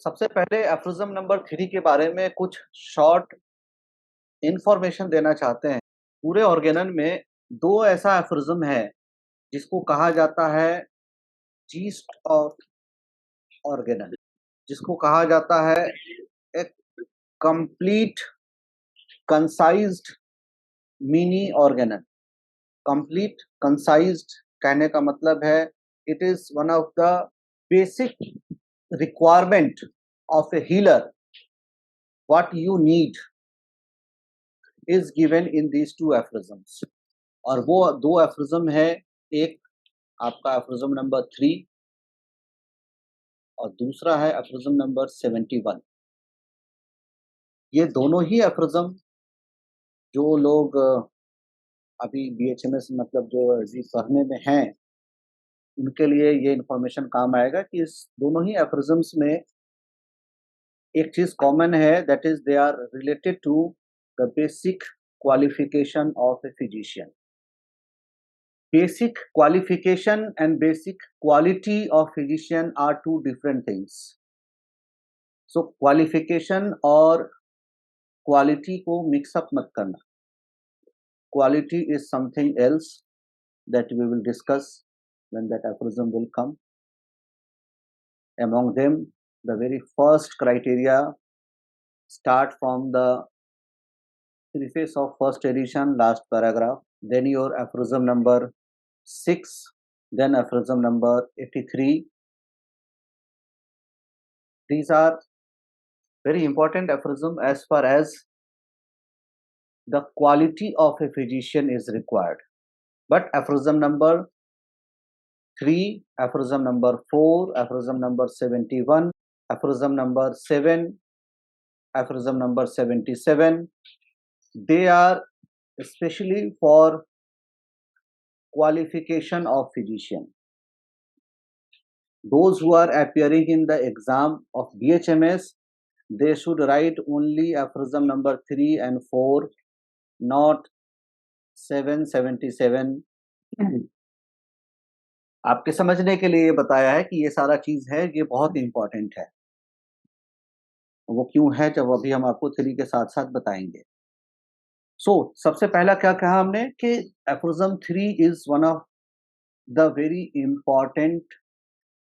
सबसे पहले एफ्रिज्म नंबर 3 के बारे में कुछ शॉर्ट इन्फॉर्मेशन देना चाहते हैं। पूरे ऑर्गेनन में 2 ऐसा एफ्रिज्म है जिसको कहा जाता है जीस्ट ऑफ ऑर्गेनन, जिसको कहा जाता है एक complete concised mini organon. Complete concised कहने का मतलब है it is one of the basic requirement of a healer. What you need is given in these two aphorisms. और वो 2 एफ्रिज्म है, एक आपका एफ्रिज्म नंबर 3 और दूसरा है एफ्रिज्म नंबर 71। ये दोनों ही एफ्रिज्म जो लोग अभी बीएचएमएस मतलब जो अभी पढ़ने में हैं, उनके लिए ये इन्फॉर्मेशन काम आएगा कि इस दोनों ही एफ्रिज्म्स में एक चीज कॉमन है, that is they are related to the basic qualification of a physician. Basic qualification and basic quality of physician are two different things. So qualification और quality को mix up मत करना. Quality is something else that we will discuss when that aphorism will come. Among them, the very first criteria start from the preface of first edition, last paragraph, then your aphorism number 6, then aphorism number 83. These are very important aphorism as far as the quality of a physician is required. But aphorism number 3, aphorism number 4, aphorism number 71, aphorism number 7, aphorism number 77, they are especially for qualification of physician. Those who are appearing in the exam of BHMS, they should write only aphorism number 3 and 4, not 7, 77. आपके समझने के लिए ये बताया है कि ये सारा चीज है, ये बहुत इंपॉर्टेंट है। वो क्यों है जब अभी हम आपको 3 के साथ साथ बताएंगे। सबसे पहला क्या कहा हमने कि एफ्रिज्म 3 is one of the very important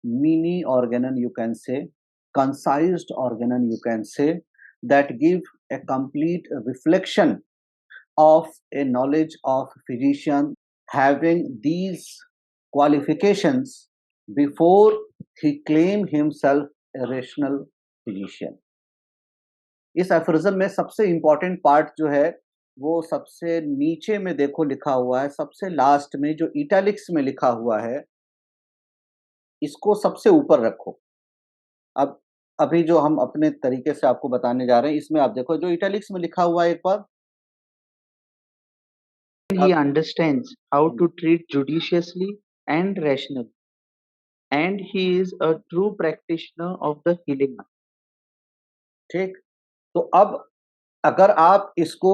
mini organon, you can say concised organon, you can say, that give a complete reflection of a knowledge of physician having these qualifications before he claim himself a rational physician. इस aphorism में सबसे important part जो है वो सबसे नीचे में देखो लिखा हुआ है, सबसे लास्ट में जो इटैलिक्स में लिखा हुआ है, इसको सबसे ऊपर रखो। अब अभी जो हम अपने तरीके से आपको बताने जा रहे हैं, इसमें आप देखो जो इटैलिक्स में लिखा हुआ है एक बार। He understands how to treat judiciously and rationally, and he is a true practitioner of the healing art. ठीक, तो अब अगर आप इसको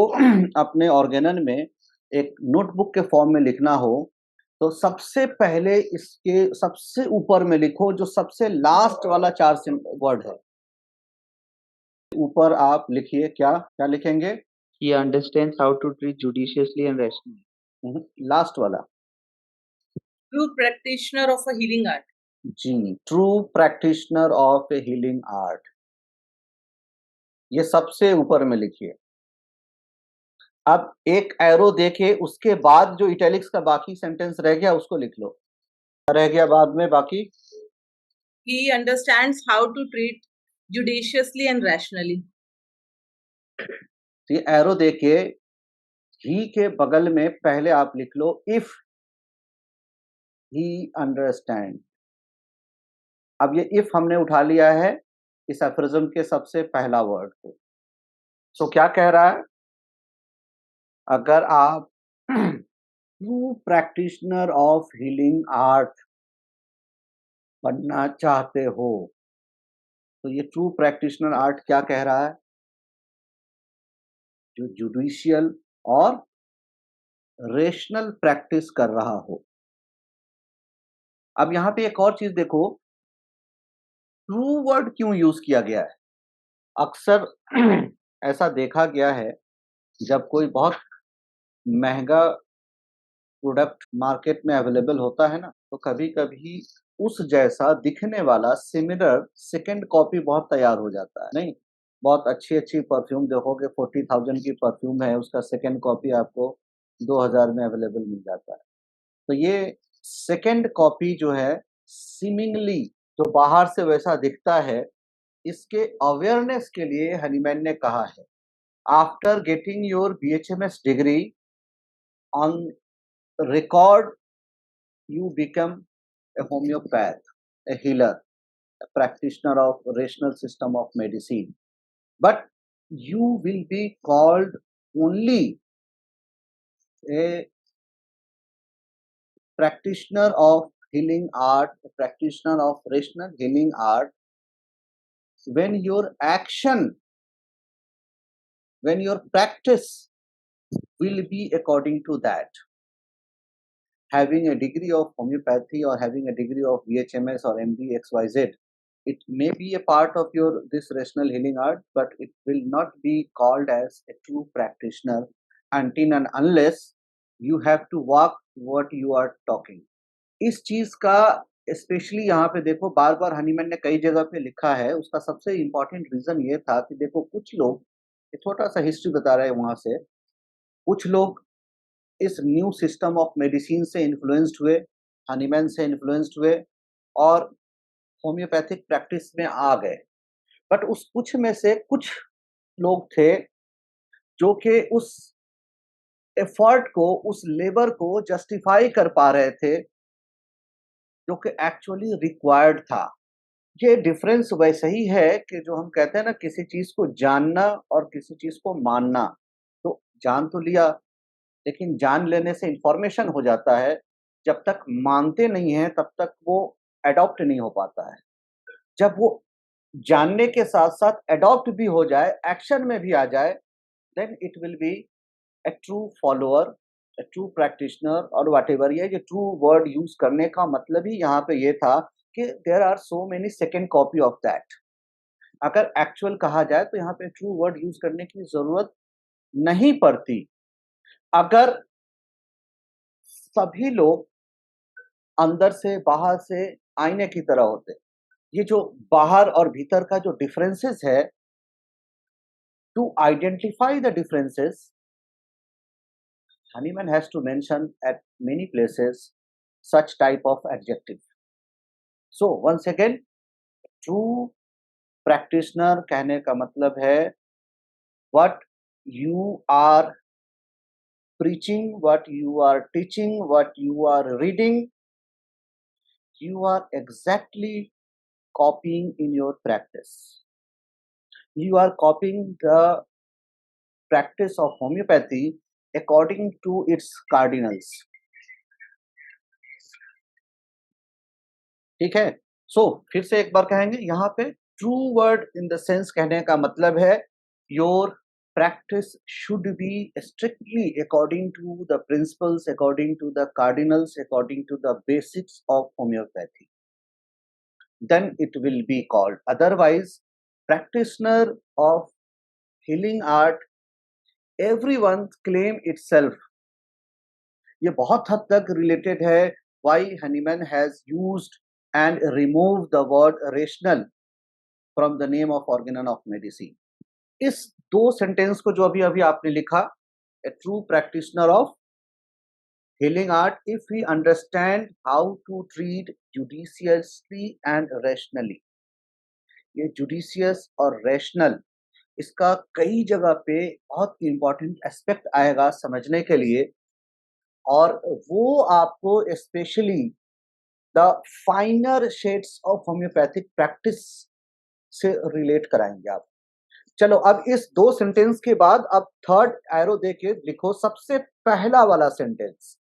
अपने ऑर्गेनन में एक नोटबुक के फॉर्म में लिखना हो, तो सबसे पहले इसके सबसे ऊपर में लिखो जो सबसे लास्ट वाला 4 वर्ड है। ऊपर आप लिखिए, क्या क्या लिखेंगे? He understands how to treat judiciously and rationally. Last वाला True practitioner of a healing art. जी, true practitioner of a healing art, ये सबसे ऊपर में लिखिए। अब एक एरो देके उसके बाद जो इटैलिक्स का बाकी सेंटेंस रह गया उसको लिख लो। रह गया बाद में बाकी, He understands how to treat judiciously and rationally. ये एरो देके ही के बगल में पहले आप लिख लो इफ ही अंडरस्टैंड। अब ये इफ हमने उठा लिया है इस एफरिज्म के सबसे पहला वर्ड को। सो क्या कह रहा है? अगर आप true practitioner of healing art बनना चाहते हो, तो ये ट्रू प्रैक्टिशनर आर्ट क्या कह रहा है? जो जुडिशियल और रेशनल प्रैक्टिस कर रहा हो। अब यहां पे एक और चीज देखो, ट्रू वर्ड क्यों यूज किया गया है? अक्सर ऐसा देखा गया है, जब कोई बहुत महंगा प्रोडक्ट मार्केट में अवेलेबल होता है ना, तो कभी-कभी उस जैसा दिखने वाला सिमिलर सेकंड कॉपी बहुत तैयार हो जाता है, नहीं? बहुत अच्छी-अच्छी परफ्यूम देखोगे 40,000 की परफ्यूम है, उसका सेकंड कॉपी आपको 2000 में अवेलेबल मिल जाता है। तो ये सेकंड कॉपी जो है सीमिंगली जो बाहर से वैसा दिखता है, इसके अवेयरनेस के लिए हनीमैन ने कहा है, after getting your BHMS degree on record you become a homeopath, a healer, a practitioner of rational system of medicine. But you will be called only a practitioner of healing art, a practitioner of rational healing art, when your action, when your practice will be according to that. Having a degree of homeopathy or having a degree of BHMS or MD XYZ, it may be a part of your this rational healing art, but it will not be called as a true practitioner until and unless you have to walk what you are talking. इस चीज का specially यहाँ पे देखो बार बार Hahnemann ने कई जगह पे लिखा है, उसका सबसे इम्पोर्टेंट रीजन ये था कि देखो कुछ लोग, छोटा सा हिस्ट्री बता रहे हैं वहां से, कुछ लोग इस न्यू सिस्टम ऑफ मेडिसिन से इन्फ्लुएंस्ड हुए, हनीमैन से इन्फ्लुएंस्ड हुए और होम्योपैथिक प्रैक्टिस में आ गए। बट उस कुछ में से कुछ लोग थे जो कि उस एफर्ट को, उस लेबर को जस्टिफाई कर पा रहे थे जो कि एक्चुअली रिक्वायर्ड था। ये डिफरेंस वैसे ही है कि जो हम कहते हैं ना, किसी चीज को जानना और किसी चीज को मानना। तो जान तो लिया, लेकिन जान लेने से इंफॉर्मेशन हो जाता है, जब तक मानते नहीं हैं तब तक वो अडॉप्ट नहीं हो पाता है। जब वो जानने के साथ-साथ अडॉप्ट भी हो जाए, एक्शन में भी आ जाए, then it will be a true follower, a true practitioner और व्हाटएवर। ये जो ट्रू वर्ड यूज़ करने का मतलब ही यहाँ पे ये था कि there are so many second copy of that. अगर एक्चुअल कहा जाए तो यहाँ पे ट्रू वर्ड यूज़ करने की ज़रूरत नहीं पड़ती। अगर सभी लोग अंदर से, बाहर से आईने की तरह होते, ये जो बाहर और भीतर का जो डिफरेंसेस है, to identify the differences, Hahnemann has to mention at many places such type of adjective. So once again, true practitioner कहने का मतलब है what you are preaching, what you are teaching, what you are reading, you are exactly copying in your practice. You are copying the practice of homeopathy according to its cardinals. ठीक है? सो फिर से एक बार कहेंगे यहाँ पे, true word in the sense कहने का मतलब है your practice should be strictly according to the principles, according to the cardinals, according to the basics of homeopathy. Then it will be called. Otherwise, practitioner of healing art, everyone claim itself. ये बहुत हद तक related है why Hahnemann has used and removed the word rational from the name of organon of medicine. इस दो sentence को जो अभी अभी आपने लिखा, a true practitioner of healing art if we understand how to treat judiciously and rationally. ये judicious और rational, इसका कई जगह पे बहुत इंपॉर्टेंट एस्पेक्ट आएगा समझने के लिए, और वो आपको specially the फाइनर shades of homeopathic practice से रिलेट कराएंगे आप। चलो अब इस दो सेंटेंस के बाद अब थर्ड एरो देके लिखो सबसे पहला वाला सेंटेंस।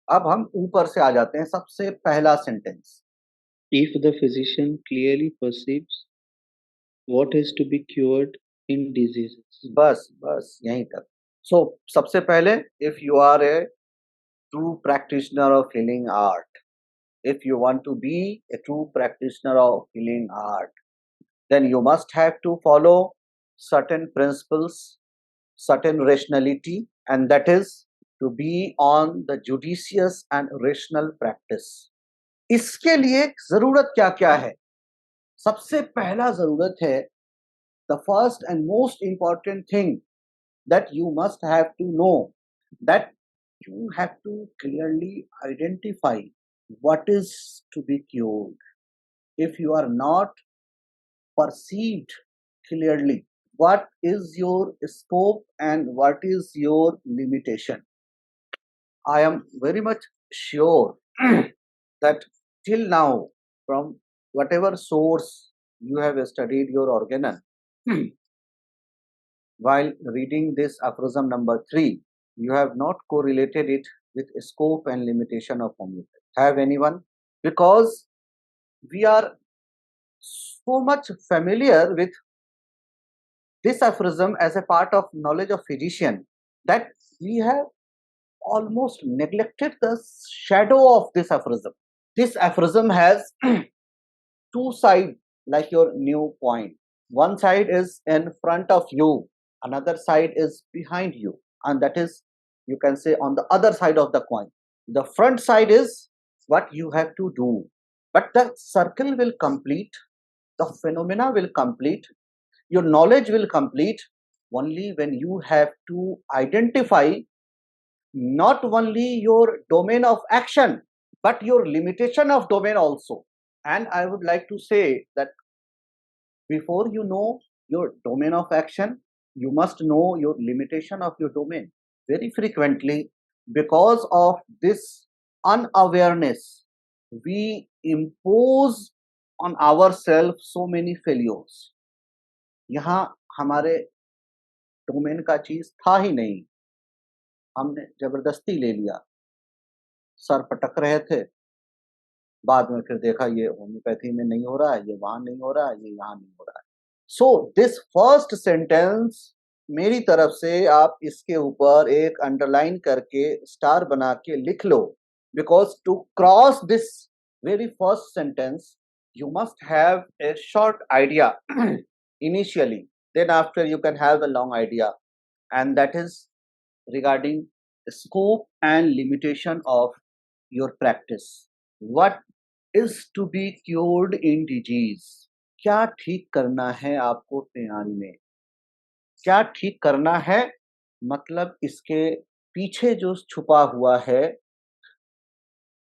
अब हम ऊपर से आ जाते हैं, सबसे पहला sentence. If the physician clearly perceives what is to be cured in diseases. बस बस यहीं तक। सो सबसे पहले, if you are a true practitioner of healing art, if you want to be a true practitioner of healing art, then you must have to follow certain principles, certain rationality, and that is to be on the judicious and rational practice. इसके लिए जरूरत क्या क्या है? सबसे पहला जरूरत है, the first and most important thing that you must have to know, that you have to clearly identify what is to be cured. If you are not perceived clearly what is your scope and what is your limitation, I am very much sure that till now, from whatever source you have studied your organon, while reading this aphorism number 3, you have not correlated it with scope and limitation of homeopathy. Have anyone? Because we are so much familiar with this aphorism as a part of knowledge of physician that we have almost neglected the shadow of this aphorism. This aphorism has two sides, like your new point. One side is in front of you, another side is behind you, and that is, you can say, on the other side of the coin. The front side is what you have to do, but the circle will complete, the phenomena will complete, your knowledge will complete only when you have to identify not only your domain of action but your limitation of domain also. And I would like to say that before you know your domain of action, you must know your limitation of your domain. Very frequently, because of this unawareness, we impose on ourselves so many failures. यहाँ हमारे domain का चीज था ही नहीं, हमने जबरदस्ती ले लिया, सर पटक रहे थे, बाद में फिर देखा ये होम्योपैथी में नहीं हो रहा है, ये वहां नहीं हो रहा है, ये यहाँ नहीं हो रहा है. सो दिस फर्स्ट सेंटेंस मेरी तरफ से आप इसके ऊपर एक अंडरलाइन करके स्टार बना के लिख लो, because to cross this very first sentence you must have a short idea initially, then after you can have a long idea, and that is regarding the scope and limitation of your practice. What is to be cured in disease? क्या ठीक करना है आपको बीमारी में? क्या ठीक करना है मतलब इसके पीछे जो छुपा हुआ है,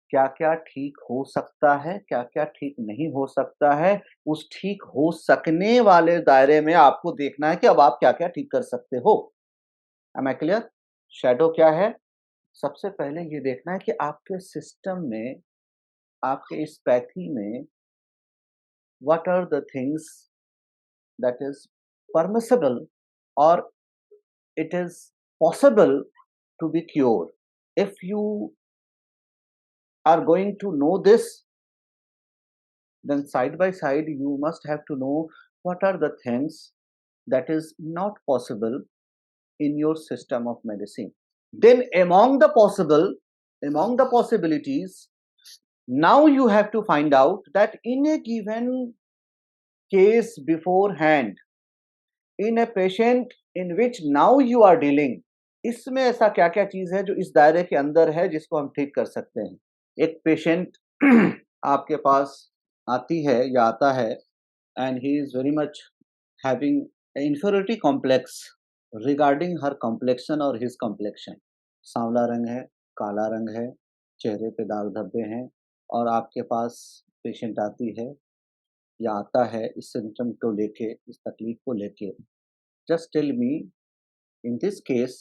क्या क्या ठीक हो सकता है, क्या क्या ठीक नहीं हो सकता है, उस ठीक हो सकने वाले दायरे में आपको देखना है कि अब आप क्या क्या ठीक कर सकते हो. M I clear? शैडो क्या है? सबसे पहले ये देखना है कि आपके सिस्टम में, आपके इस पैथी में what are the things that is permissible or it is possible to be cured. If you are going to know this, then side by side you must have to know what are the things that is not possible in your system of medicine. Then among the possibilities, now you have to find out that in a given case beforehand, in a patient in which now you are dealing, इसमें ऐसा क्या क्या चीज है जो इस दायरे के अंदर है जिसको हम ठीक कर सकते हैं. एक पेशेंट आपके पास आती है या आता है and he is very much having inferiority complex regarding her complexion और हिज कॉम्प्लेक्शन. सांवला रंग है, काला रंग है, चेहरे पे दाग धब्बे हैं, और आपके पास पेशेंट आती है या आता है इस सिम्टम को लेके, इस तकलीफ को लेके. Just tell me in this case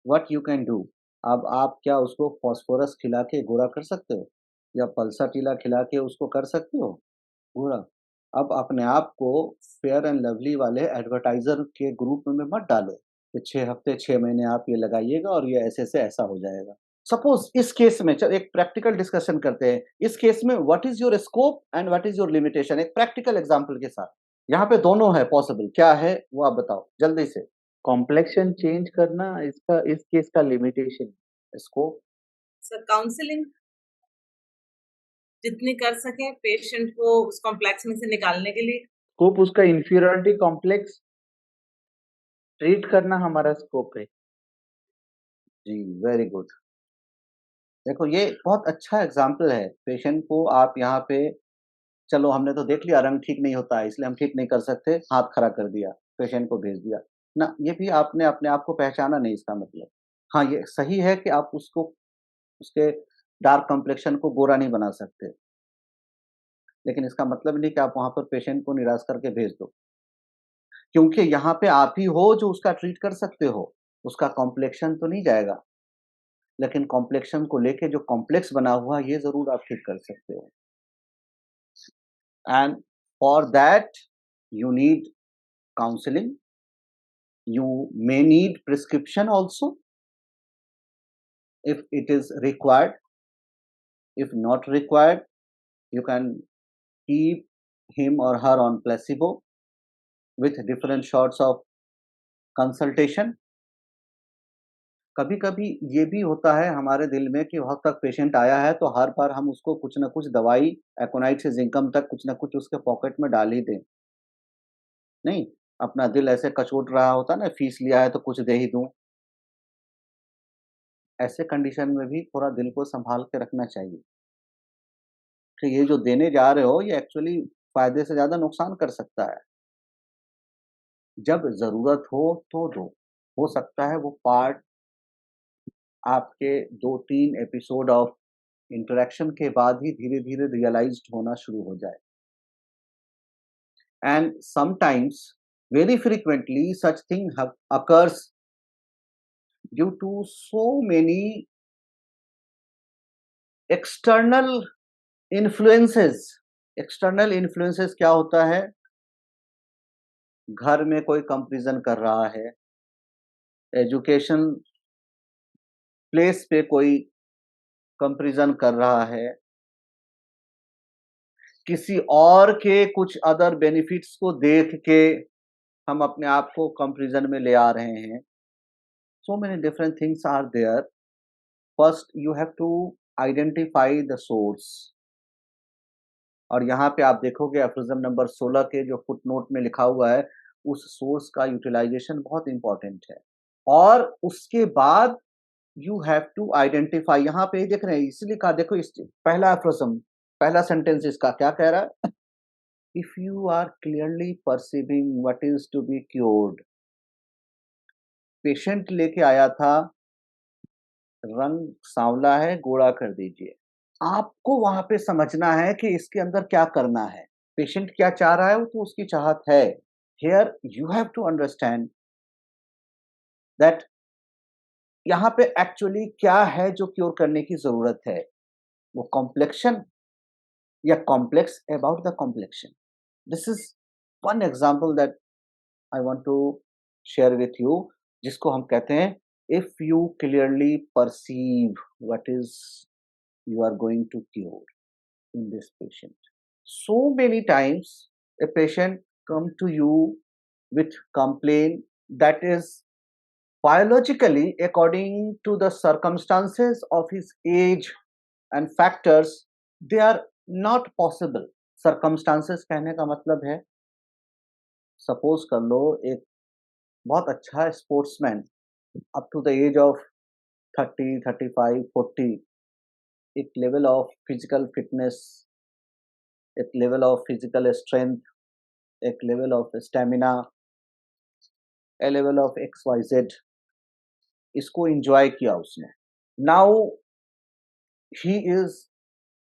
what you can do. अब आप क्या उसको फॉस्फोरस खिला के गोरा कर सकते हो, या पल्सा टीला खिला के उसको कर सकते हो गोरा? अब अपने आप को फेयर एंड लवली वाले एडवर्टाइजर के ग्रुप में मत डालो कि 6 हफ्ते 6 महीने आप ये लगाइएगा और ये ऐसे से ऐसा हो जाएगा. सपोज इस केस में चल एक प्रैक्टिकल डिस्कशन करते हैं. इस केस में what is your scope and what is your limitation, एक प्रैक्टिकल एग्जांपल के साथ. यहाँ पे दोनों है पॉसिबल. क्या है वो आप बताओ जल्दी से. कॉम्प्लेक्शन चेंज करना इसका इस केस का लिमिटेशन. Scope Sir, counseling. जितनी कर सकें पेशेंट को उस कॉम्प्लेक्स में से निकालने के लिए। स्कोप उसका इंफीरियरिटी कॉम्प्लेक्स ट्रीट करना हमारा स्कोप है। जी, वेरी गुड। देखो ये बहुत अच्छा एग्जाम्पल है। पेशेंट को आप यहाँ पे, चलो हमने तो देख लिया रंग ठीक नहीं होता है इसलिए हम ठीक नहीं कर सकते, हाथ खड़ा कर दिया, पेशेंट को भेज दिया ना, ये भी आपने अपने आप को पहचाना नहीं, इसका मतलब। हाँ, ये सही है कि आप उसको, उसके डार्क कम्प्लेक्शन को गोरा नहीं बना सकते, लेकिन इसका मतलब नहीं कि आप वहां पर पेशेंट को निराश करके भेज दो, क्योंकि यहाँ पे आप ही हो जो उसका ट्रीट कर सकते हो। उसका कॉम्प्लेक्शन तो नहीं जाएगा, लेकिन कॉम्प्लेक्शन को लेके जो कॉम्प्लेक्स बना हुआ है, ये जरूर आप ठीक कर सकते हो। And for that you need counseling, you may need prescription also if it is required. If not required, you can keep him or her on placebo with different sorts of consultation. कभी कभी ये भी होता है हमारे दिल में कि वहां तक पेशेंट आया है तो हर बार हम उसको कुछ ना कुछ दवाई, एकोनाइट से जिंकम तक कुछ ना कुछ उसके पॉकेट में डाल ही दें। नहीं, अपना दिल ऐसे कचोट रहा होता ना, फीस लिया है तो कुछ दे ही दूं। ऐसे कंडीशन में भी थोड़ा दिल को संभाल के रखना चाहिए कि ये जो देने जा रहे हो ये एक्चुअली फायदे से ज्यादा नुकसान कर सकता है। जब जरूरत हो तो दो। हो सकता है वो पार्ट आपके 2-3 एपिसोड ऑफ इंटरेक्शन के बाद ही धीरे धीरे रियलाइज्ड होना शुरू हो जाए। And sometimes, very frequently such thing occurs due to so many external influences. External influences क्या होता है? घर में कोई कंपैरिजन कर रहा है, एजुकेशन प्लेस पे कोई कंपैरिजन कर रहा है, किसी और के कुछ अदर बेनिफिट्स को देख के हम अपने आप को कंपैरिजन में ले आ रहे हैं। So many different things are there. First you have to identify the source. और यहाँ पे आप देखोगे एफरिज्म नंबर 16 के जो फुट नोट में लिखा हुआ है, उस सोर्स का यूटिलाइजेशन बहुत इंपॉर्टेंट है। और उसके बाद यू हैव टू आइडेंटिफाई, यहाँ पे देख रहे हैं इसलिए कहा, देखो इस पहला एफरिज्म, पहला सेंटेंस इसका क्या कह रहा है? If you are clearly perceiving what is to be cured. Patient लेके आया था, रंग सांवला है, गोरा कर दीजिए। आपको वहां पे समझना है कि इसके अंदर क्या करना है, पेशेंट क्या चाह रहा है, वो तो उसकी चाहत है। Here you have to understand that यहाँ पे एक्चुअली क्या है जो क्योर करने की जरूरत है, वो कॉम्प्लेक्शन या complex about the complexion. This is one example that I want to share with you, जिसको हम कहते हैं if you clearly perceive what is you are going to cure in this patient. So many times a patient come to you with complaint that is biologically according to the circumstances of his age and factors, they are not possible. Circumstances कहने का मतलब है, suppose कर लो एक बहुत अच्छा sportsman up to the age of 30, 35, 40, एक level of physical fitness, एक लेवल ऑफ फिजिकल स्ट्रेंथ, एक level of stamina, a level of XYZ, इसको एंजॉय किया उसने। Now he is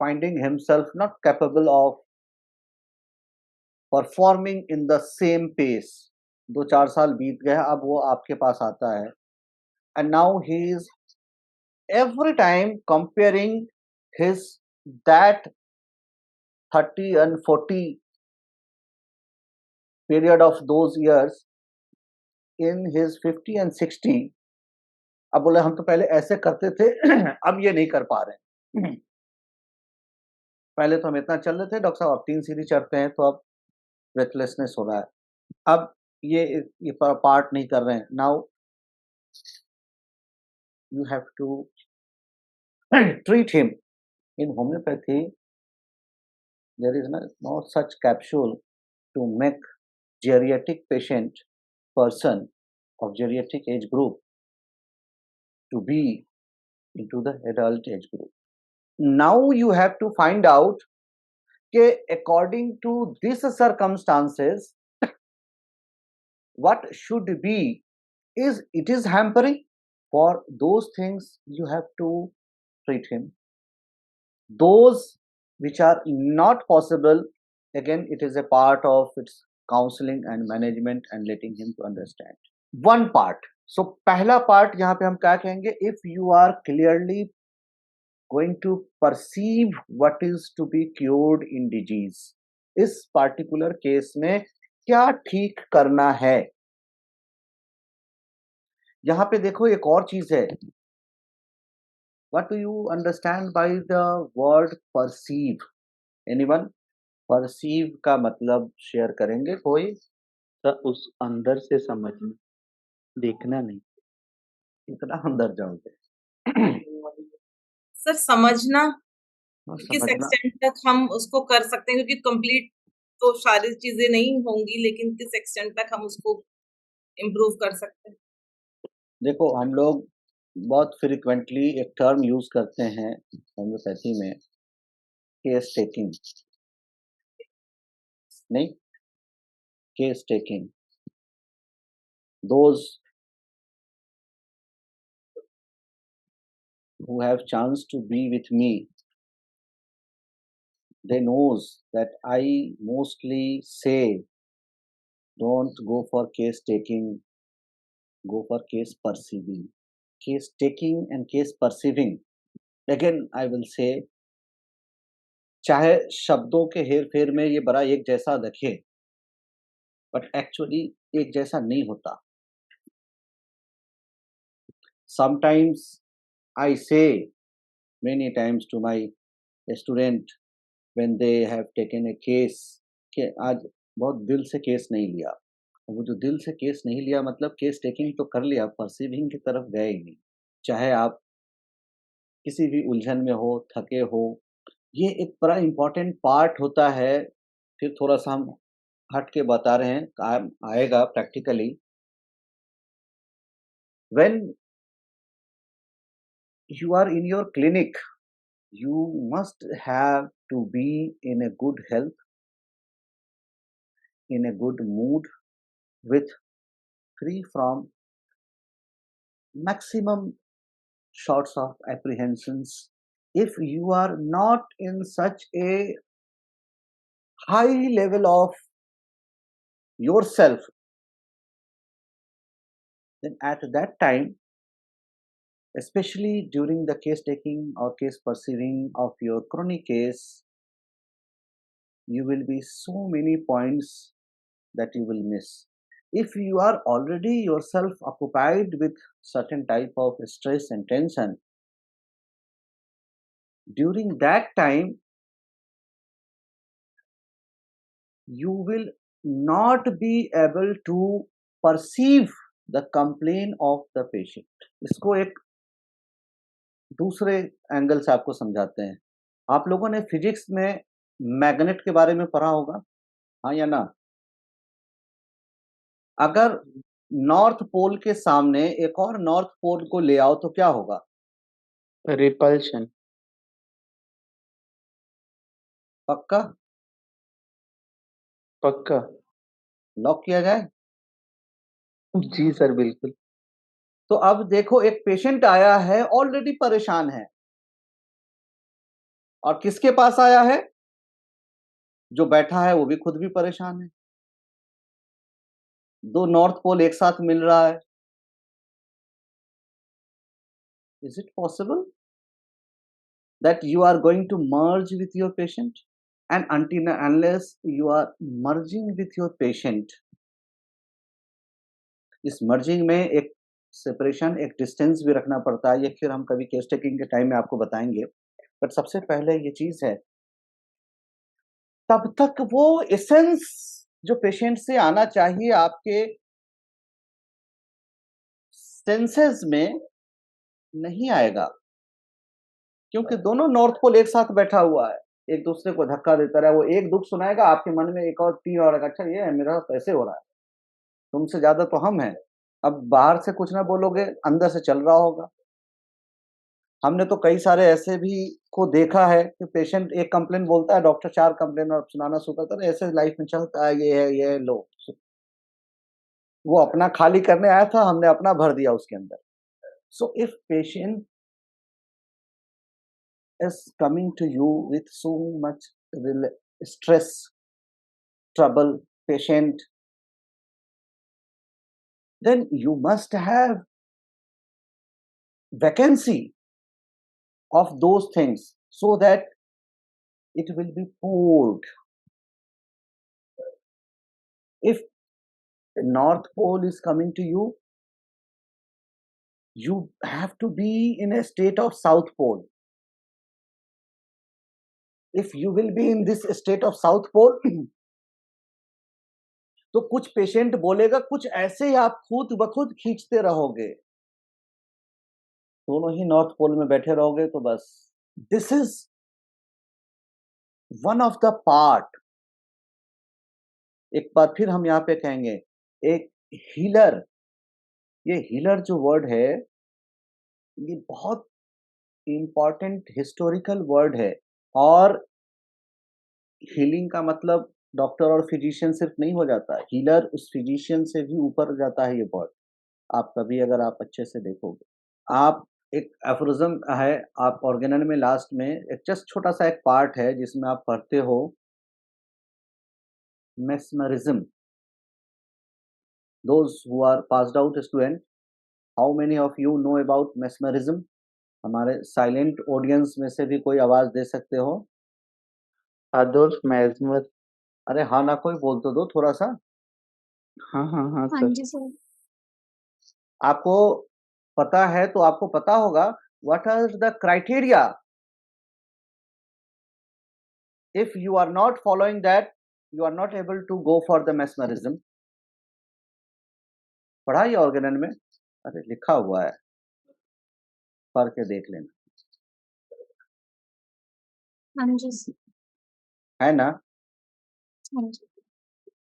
finding himself not capable of performing in the same pace. 2-4 साल बीत गए, अब वो आपके पास आता है and now he is every time comparing his that 30 and 40 period of those years in his 50 and 60। अब बोले हम तो पहले ऐसे करते थे अब ये नहीं कर पा रहे हैं। पहले तो हम इतना चल रहे थे डॉक्टर साहब, अब 3 सीढ़ी चढ़ते हैं तो अब ब्रेथलेसनेस हो रहा है, अब ये पार्ट नहीं कर रहे हैं। Now you have to treat him in homeopathy। there is no such capsule to make geriatric patient person of geriatric age group to be into the adult age group. Now you have to find out that according to these circumstances, what should be, is it is hampering. For those things you have to treat him. Those which are not possible, again it is a part of its counseling and management and letting him to understand. One part. So पहला part यहाँ पे हम क्या कहेंगे, if you are clearly going to perceive what is to be cured in disease, इस particular case में क्या ठीक करना है. यहाँ पे देखो एक और चीज है. What do you understand by the word perceive? Anyone? Perceive का मतलब शेयर करेंगे कोई? सर उस अंदर से समझना, देखना नहीं। इतना अंदर जाओगे? सर समझना हाँ, किस समझना. एक्सटेंट तक हम उसको कर सकते हैं, क्योंकि कंप्लीट तो सारी चीजें नहीं होंगी, लेकिन किस एक्सटेंट तक हम उसको इम्प्रूव कर सकते हैं. देखो हम लोग बहुत फ्रिक्वेंटली एक टर्म यूज करते हैं होम्योपैथी में, केस टेकिंग. नहीं, case taking. Those who have chance to be with me, they knows that I mostly say don't go for case taking, go for case perceiving. Case taking and case perceiving, again I will say, चाहे शब्दों के हेर फेर में ये बड़ा एक जैसा दिखे, बट एक्चुअली एक जैसा नहीं होता. Sometimes I say many times to my student when they have taken a case कि आज बहुत दिल से केस नहीं लिया. वो जो दिल से केस नहीं लिया मतलब केस टेकिंग तो कर लिया, परसीविंग की तरफ गए ही नहीं. चाहे आप किसी भी उलझन में हो, थके हो, ये एक बड़ा इम्पोर्टेंट पार्ट होता है. फिर थोड़ा सा हम हट के बता रहे हैं, काम आएगा practically. When you are in your clinic, you must have to be in a good health, in a good mood, with free from maximum sorts of apprehensions. If you are not in such a high level of yourself, then at that time, especially during the case taking or case perceiving of your chronic case, you will be so many points that you will miss. If you are already yourself occupied with certain type of stress and tension, during that time you will not be able to perceive the complaint of the patient. इसको एक दूसरे angle से आपको समझाते हैं. आप लोगों ने फिजिक्स में मैग्नेट के बारे में पढ़ा होगा, हाँ या ना? अगर नॉर्थ पोल के सामने एक और नॉर्थ पोल को ले आओ तो क्या होगा? रिपल्शन। पक्का? पक्का। लॉक किया जाए? जी सर, बिल्कुल। तो अब देखो एक पेशेंट आया है, ऑलरेडी परेशान है, और किसके पास आया है? जो बैठा है वो भी खुद भी परेशान है. दो नॉर्थ पोल एक साथ मिल रहा है. Is it possible that you are going to merge with your patient? And until unless you are merging with your patient, इस merging में एक separation, एक distance भी रखना पड़ता है. ये फिर हम कभी केस टेकिंग के टाइम में आपको बताएंगे. बट सबसे पहले ये चीज है, तब तक वो एसेंस जो पेशेंट से आना चाहिए आपके सेंसेस में नहीं आएगा, क्योंकि दोनों नॉर्थ पोल एक साथ बैठा हुआ है. एक दूसरे को धक्का देता रहे, वो एक दुख सुनाएगा, आपके मन में एक और 3 और आएगा, अच्छा ये है मेरा कैसे हो रहा है, तुमसे ज़्यादा तो हम हैं। अब बाहर से कुछ ना बोलोगे, अंदर से चल रहा होगा। हमने तो कई सारे ऐसे भी को देखा है कि पेशेंट एक कंप्लेंट बोलता है, डॉक्टर 4 कंप्लेंट और सुनाना शुरू करता है, ऐसे लाइफ में चलता है, ये है, लो। वो अपना खाली करने आया था, हमने अपना भर दिया उसके अंदर। So if patient is coming to you with so much stress, trouble, patient, then you must have vacancy of those things so that it will be poured. If North Pole is coming to you, you have to be in a state of South Pole. If you will be in this state of South Pole, तो कुछ patient बोलेगा, कुछ ऐसे ही आप खुद ब खुद खींचते रहोगे, दोनों ही नॉर्थ पोल में बैठे रहोगे, तो बस this is one of the part. एक बार फिर हम यहाँ पे कहेंगे, एक हीलर, ये हीलर जो वर्ड है, ये बहुत इंपॉर्टेंट हिस्टोरिकल वर्ड है। और हीलिंग का मतलब डॉक्टर और फिजिशियन सिर्फ नहीं हो जाता, हीलर उस फिजिशियन से भी ऊपर जाता है ये वर्ड। आप कभी अगर आप अच्छे से देखोगे, आप एक एफोरिज्म है, आप ऑर्गेनल में लास्ट में एक जस्ट छोटा सा एक पार्ट है जिसमें आप पढ़ते हो mesmerism. Those who are passed out student, how many of you know about mesmerism? हमारे साइलेंट ऑडियंस में से भी कोई आवाज दे सकते हो? Adolf Mesmer. अरे हाँ ना, कोई बोल तो दो थोड़ा सा। हाँ हाँ हाँ हाँ सर। जी सर। आपको पता है तो आपको पता होगा what are the criteria. If you are not following that, you are not able to go for the mesmerism. पढ़ा ये ऑर्गेनल में? अरे लिखा हुआ है, पढ़ के देख लेना, हाँ जी सर। है ना? हाँ जी।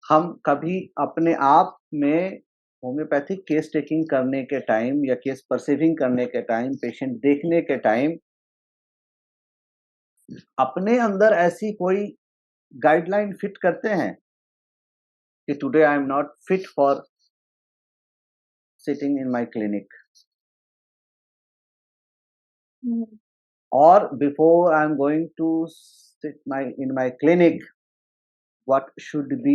हम कभी अपने आप में होम्योपैथिक केस टेकिंग करने के टाइम या केस परसीविंग करने के टाइम, पेशेंट देखने के टाइम, अपने अंदर ऐसी कोई गाइडलाइन फिट करते हैं कि today I am not fit for sitting in my clinic, और before I am going to sit in my clinic, what should be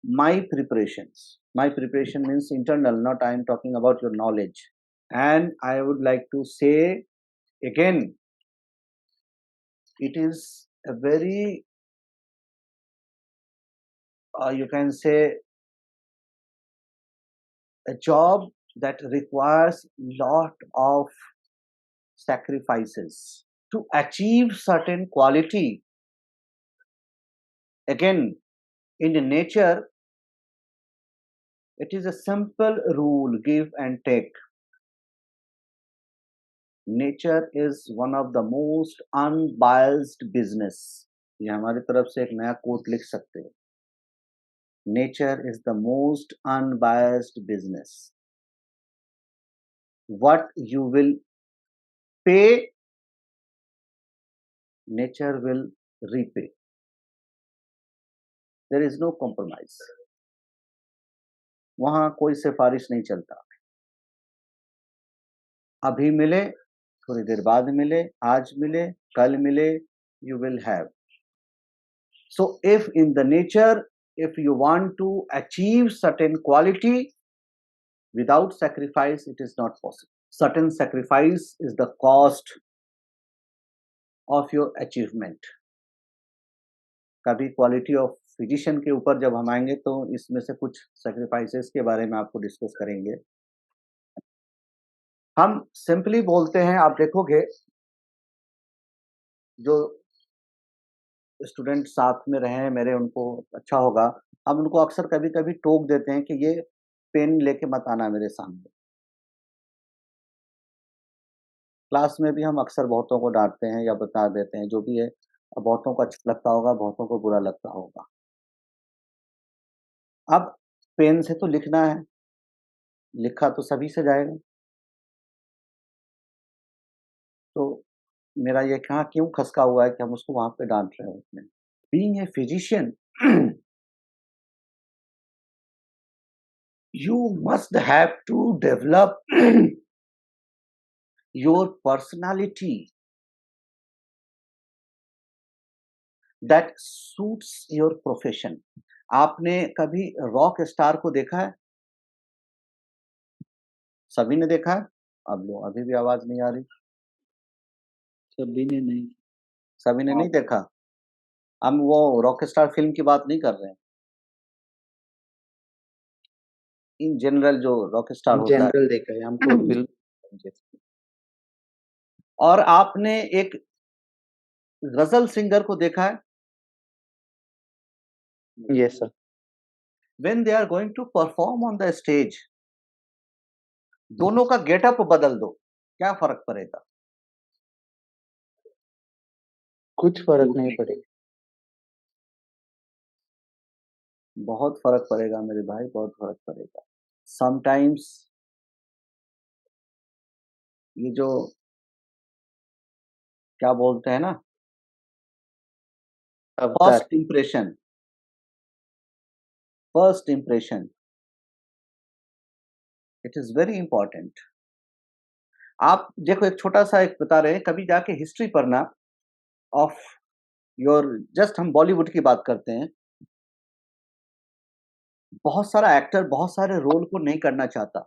my preparations? My preparation means internal, not I am talking about your knowledge. And I would like to say again, it is a very you can say a job that requires lot of sacrifices to achieve certain quality. Again, in nature, it is a simple rule, give and take. Nature is one of the most unbiased business. ये हमारी तरफ से एक नया coat लिख सकते हो, Nature is the most unbiased business. What you will pay, nature will repay. There is no compromise. वहां कोई सिफारिश नहीं चलता, अभी मिले, थोड़ी देर बाद मिले, आज मिले, कल मिले, you will have. So if in the nature, if you want to achieve certain quality without sacrifice, it is not possible. Certain sacrifice is the cost of your achievement. कभी क्वालिटी ऑफ फिजिशियन के ऊपर जब हम आएंगे तो इसमें से कुछ सैक्रिफाइसेस के बारे में आपको डिस्कस करेंगे। हम सिंपली बोलते हैं, आप देखोगे जो स्टूडेंट साथ में रहे हैं मेरे, उनको अच्छा होगा, हम उनको अक्सर कभी कभी टोक देते हैं कि ये पेन लेके मत आना मेरे सामने, क्लास में भी हम अक्सर बहुतों को डाँटते हैं या बता देते हैं, जो भी है। बहुतों को अच्छा लगता होगा, बहुतों को बुरा लगता होगा। अब पेन से तो लिखना है, लिखा तो सभी से जाएगा। तो मेरा ये कहाँ क्यों खसका हुआ है कि हम उसको वहाँ पे डाँट रहे होते हैं। Being a physician you must have to develop your personality that suits your profession. आपने कभी रॉक स्टार को देखा है? सभी ने देखा है? अब लो, अभी भी आवाज नहीं आ रही। सभी ने नहीं। सभी ने नहीं देखा। हम वो रॉक स्टार फिल्म की बात नहीं कर रहे हैं। इन जनरल जो रॉक स्टार होता है। जनरल देखा है हमको बिल्कुल। और आपने एक गजल सिंगर को देखा है? Yes sir. When they are going to perform on the stage, दोनों का गेटअप बदल दो, क्या फर्क पड़ेगा? कुछ फर्क नहीं पड़ेगा। बहुत फर्क पड़ेगा मेरे भाई, बहुत फर्क पड़ेगा। समटाइम्स ये जो क्या बोलते हैं ना, first impression it is very important. आप देखो, एक छोटा सा एक बता रहे हैं, कभी जाके हिस्ट्री पढ़ना ऑफ योर, जस्ट हम बॉलीवुड की बात करते हैं। बहुत सारा एक्टर बहुत सारे रोल को नहीं करना चाहता।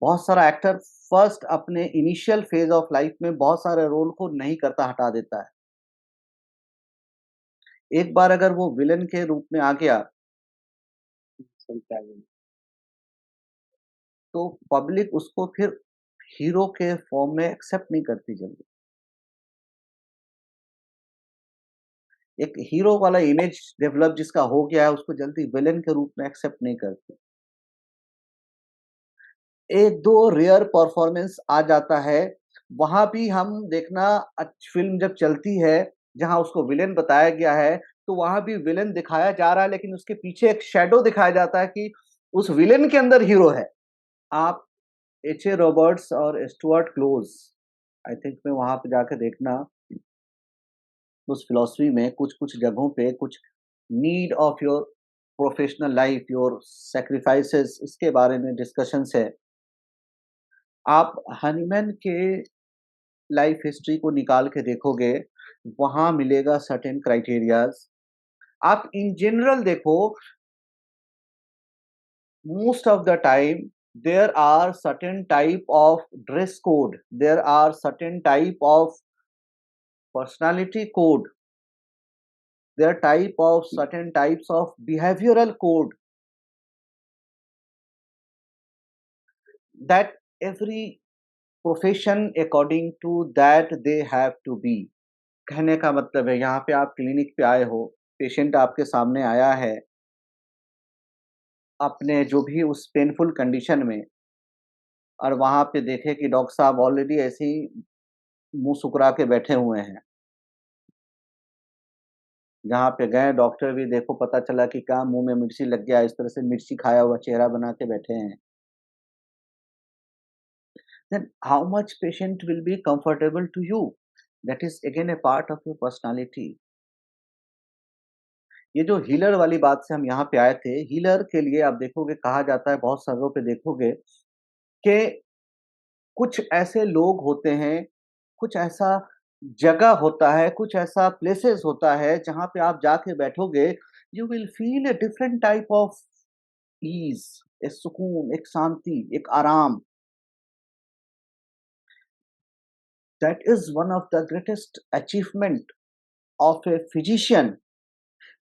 बहुत सारा एक्टर फर्स्ट अपने इनिशियल फेज ऑफ लाइफ में बहुत सारे रोल को नहीं करता, हटा देता है। एक बार अगर वो विलन के रूप में आ गया तो पब्लिक उसको फिर हीरो के फॉर्म में एक्सेप्ट नहीं करती जल्दी। एक हीरो वाला इमेज डेवलप जिसका हो गया है, उसको जल्दी विलेन के रूप में एक्सेप्ट नहीं करते। एक दो रेयर परफॉर्मेंस आ जाता है, वहां भी हम देखना, फिल्म जब चलती है जहां उसको विलेन बताया गया है, तो वहां भी विलेन दिखाया जा रहा है, लेकिन उसके पीछे एक शैडो दिखाया जाता है कि उस विलेन के अंदर हीरो है। आप एच.ए. रॉबर्ट्स और स्टुअर्ट क्लोज, आई थिंक में वहां पे जाकर देखना, उस फिलॉसफी में कुछ कुछ जगहों पे कुछ need of your professional life, your sacrifices, इसके बारे में डिस्कशंस है। आप हनीमैन के लाइफ हिस्ट्री को निकाल के देखोगे, वहां मिलेगा सर्टेन क्राइटेरियाज। आप इन जनरल देखो, most of the time there are certain type of dress code, there are certain type of personality code, there are type of certain types of behavioral code that every profession according to that they have to be। कहने का मतलब है, यहाँ पे आप clinic पे आए हो, पेशेंट आपके सामने आया है अपने जो भी उस पेनफुल कंडीशन में, और वहां पे देखे कि डॉक्टर साहब ऑलरेडी ऐसे ही मुंह सुकरा के बैठे हुए हैं। जहाँ पे गए डॉक्टर भी, देखो पता चला कि क्या मुंह में मिर्ची लग गया, इस तरह से मिर्ची खाया हुआ चेहरा बना के बैठे हैं। Then how much patient will be comfortable to you? That is again a part of your personality। ये जो हीलर वाली बात से हम यहाँ पे आए थे, हीलर के लिए आप देखोगे कहा जाता है, बहुत सारों पे देखोगे कि कुछ ऐसे लोग होते हैं, कुछ ऐसा जगह होता है, कुछ ऐसा प्लेसेस होता है जहाँ पे आप जाके बैठोगे, you will feel a different type of ease, एक सुकून, एक शांति, एक आराम। That is one of the greatest achievement of a physician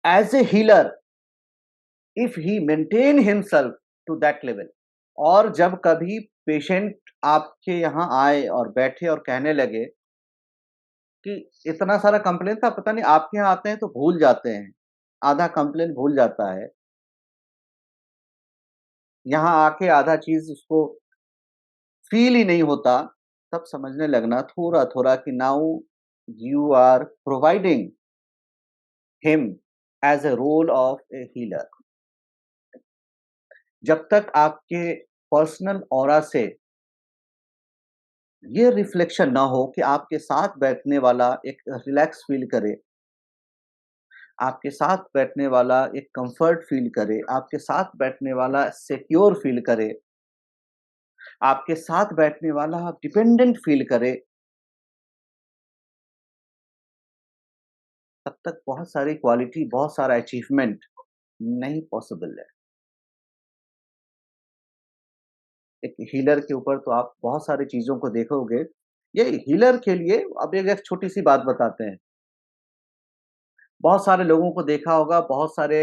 as a healer, if he maintain himself to that level. और जब कभी पेशेंट आपके यहाँ आए और बैठे और कहने लगे कि इतना सारा कंप्लेन था, पता नहीं आपके यहाँ आते हैं तो भूल जाते हैं, आधा कंप्लेन भूल जाता है, यहाँ आके आधा चीज उसको फील ही नहीं होता, तब समझने लगना थोड़ा थोड़ा कि now you are providing him as a role of a healer. जब तक आपके पर्सनल ऑरा से ये रिफ्लेक्शन ना हो कि आपके साथ बैठने वाला एक रिलैक्स फील करे, आपके साथ बैठने वाला एक कंफर्ट फील करे, आपके साथ बैठने वाला सिक्योर फील करे, आपके साथ बैठने वाला डिपेंडेंट फील करे, तब तक बहुत सारी क्वालिटी, बहुत सारा अचीवमेंट नहीं पॉसिबल है। एक हीलर के ऊपर तो आप बहुत सारी चीज़ों को देखोगे। ये हीलर के लिए अब एक छोटी-सी बात बताते हैं। बहुत सारे लोगों को देखा होगा, बहुत सारे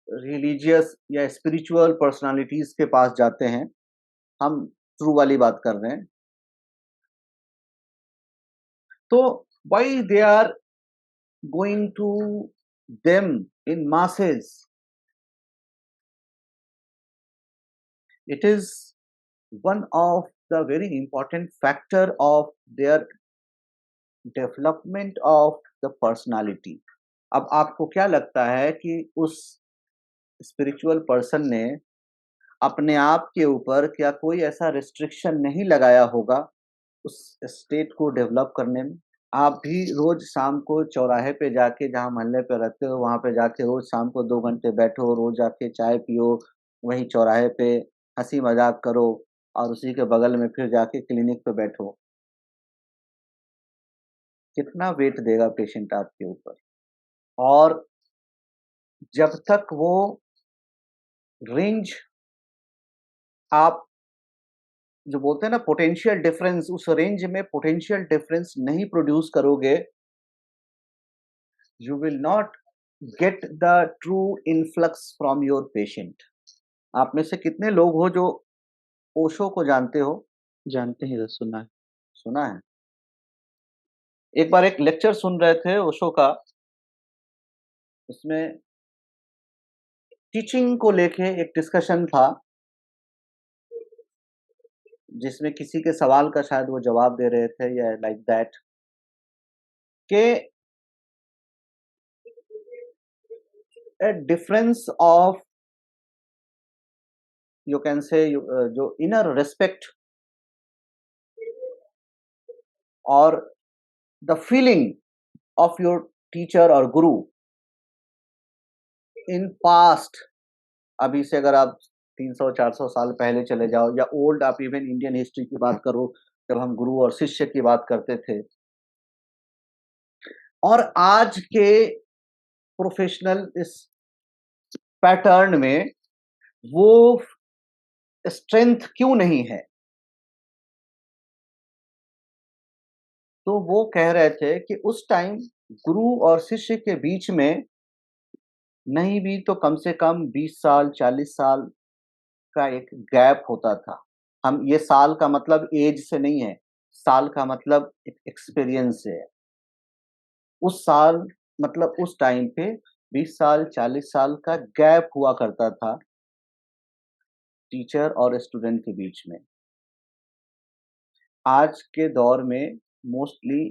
रिलीजियस या स्पिरिचुअल पर्सनैलिटीज़ के पास जाते हैं। हम ट्रू वाली बात कर रहे हैं। तो why they are going to them in masses? It is one of the very important factor of their development of the personality. अब आपको क्या लगता है कि उस स्पिरिचुअल पर्सन ने अपने आप के ऊपर क्या कोई ऐसा रिस्ट्रिक्शन नहीं लगाया होगा उस स्टेट को डेवलप करने में? आप भी रोज शाम को चौराहे पे जाके, जहाँ मोहल्ले पे रहते हो वहां पे जाके रोज शाम को 2 घंटे बैठो, रोज जाके चाय पियो, वहीं चौराहे पे हंसी मजाक करो और उसी के बगल में फिर जाके क्लिनिक पे बैठो। कितना वेट देगा पेशेंट आपके ऊपर? और जब तक वो रेंज, आप जो बोलते हैं ना पोटेंशियल डिफरेंस, उस रेंज में पोटेंशियल डिफरेंस नहीं प्रोड्यूस करोगे, you will not get the true influx from your patient. आप में से कितने लोग हो जो ओशो को जानते हो? जानते हैं, सुना है। सुना है। एक बार एक लेक्चर सुन रहे थे ओशो का, उसमें टीचिंग को लेके एक डिस्कशन था, जिसमें किसी के सवाल का शायद वो जवाब दे रहे थे या लाइक दैट, के a difference of, you can say, जो inner respect or the feeling of your teacher or guru in past, अभी से अगर आप 300-400 साल पहले चले जाओ या ओल्ड, आप इवन इंडियन हिस्ट्री की बात करो, जब हम गुरु और शिष्य की बात करते थे, और आज के प्रोफेशनल इस पैटर्न में वो स्ट्रेंथ क्यों नहीं है? तो वो कह रहे थे कि उस टाइम गुरु और शिष्य के बीच में नहीं भी तो कम से कम 20 साल 40 साल का एक गैप होता था। हम ये साल का मतलब एज से नहीं है, साल का मतलब एक एक्सपीरियंस से है। उस साल मतलब उस टाइम पे 20 साल 40 साल का गैप हुआ करता था टीचर और स्टूडेंट के बीच में। आज के दौर में मोस्टली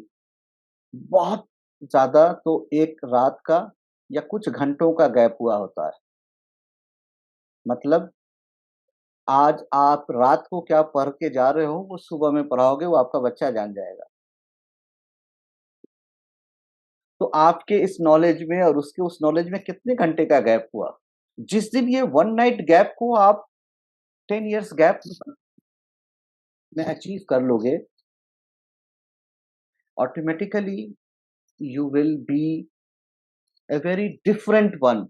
बहुत ज़्यादा तो एक रात का या कुछ घंटों का गैप हुआ होता है। मतलब आज आप रात को क्या पढ़ के जा रहे हो, वो सुबह में पढ़ाओगे, वो आपका बच्चा जान जाएगा। तो आपके इस नॉलेज में और उसके उस नॉलेज में कितने घंटे का गैप हुआ? जिस दिन ये वन नाइट गैप को आप 10 इयर्स गैप में अचीव कर लोगे, automatically you will be a very different one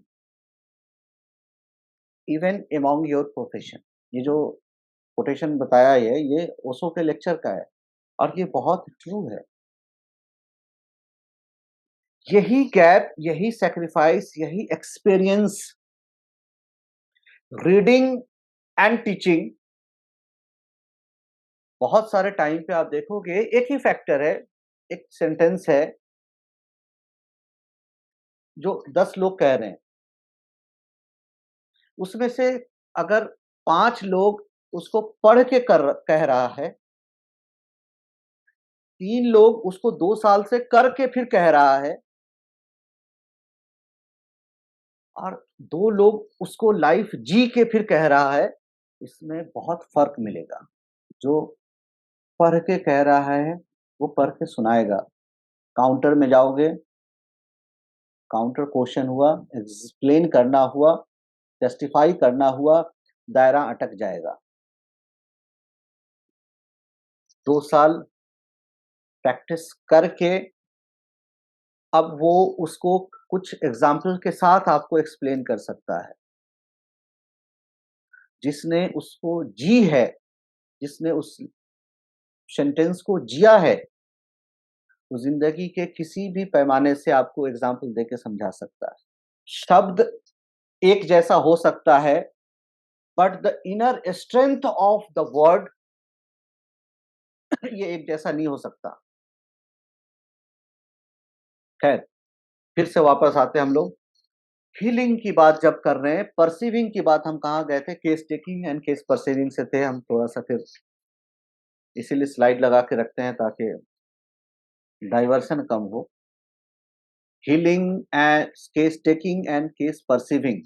even among your profession। ये जो कोटेशन बताया है ये ओशो के लेक्चर का है और ये बहुत ट्रू है। यही गैप, यही सैक्रिफाइस, यही एक्सपीरियंस रीडिंग एंड टीचिंग, बहुत सारे टाइम पे आप देखोगे एक ही फैक्टर है, एक सेंटेंस है जो 10 लोग कह रहे हैं, उसमें से अगर 5 लोग उसको पढ़ के कह रहा है, 3 लोग उसको 2 साल से करके फिर कह रहा है, और 2 लोग उसको लाइफ जी के फिर कह रहा है। इसमें बहुत फर्क मिलेगा। जो पढ़ के कह रहा है वो पढ़ के सुनाएगा। काउंटर में जाओगे, काउंटर क्वेश्चन हुआ, एक्सप्लेन करना हुआ, जस्टिफाई करना हुआ, दायरा अटक जाएगा। 2 साल प्रैक्टिस करके अब वो उसको कुछ एग्जाम्पल के साथ आपको एक्सप्लेन कर सकता है। जिसने उसको जी है, जिसने उस सेंटेंस को जिया है, वो जिंदगी के किसी भी पैमाने से आपको एग्जाम्पल देके समझा सकता है। शब्द एक जैसा हो सकता है, but the inner strength of the word ये एक जैसा नहीं हो सकता। खैर, फिर से वापस आते हैं हम लोग। हीलिंग की बात जब कर रहे हैं, परसीविंग की बात हम कहाँ गए थे? Case taking and case perceiving से थे हम। थोड़ा सा फिर इसीलिए स्लाइड लगा के रखते हैं ताकि डाइवर्सन कम हो। Healing and case taking and case perceiving,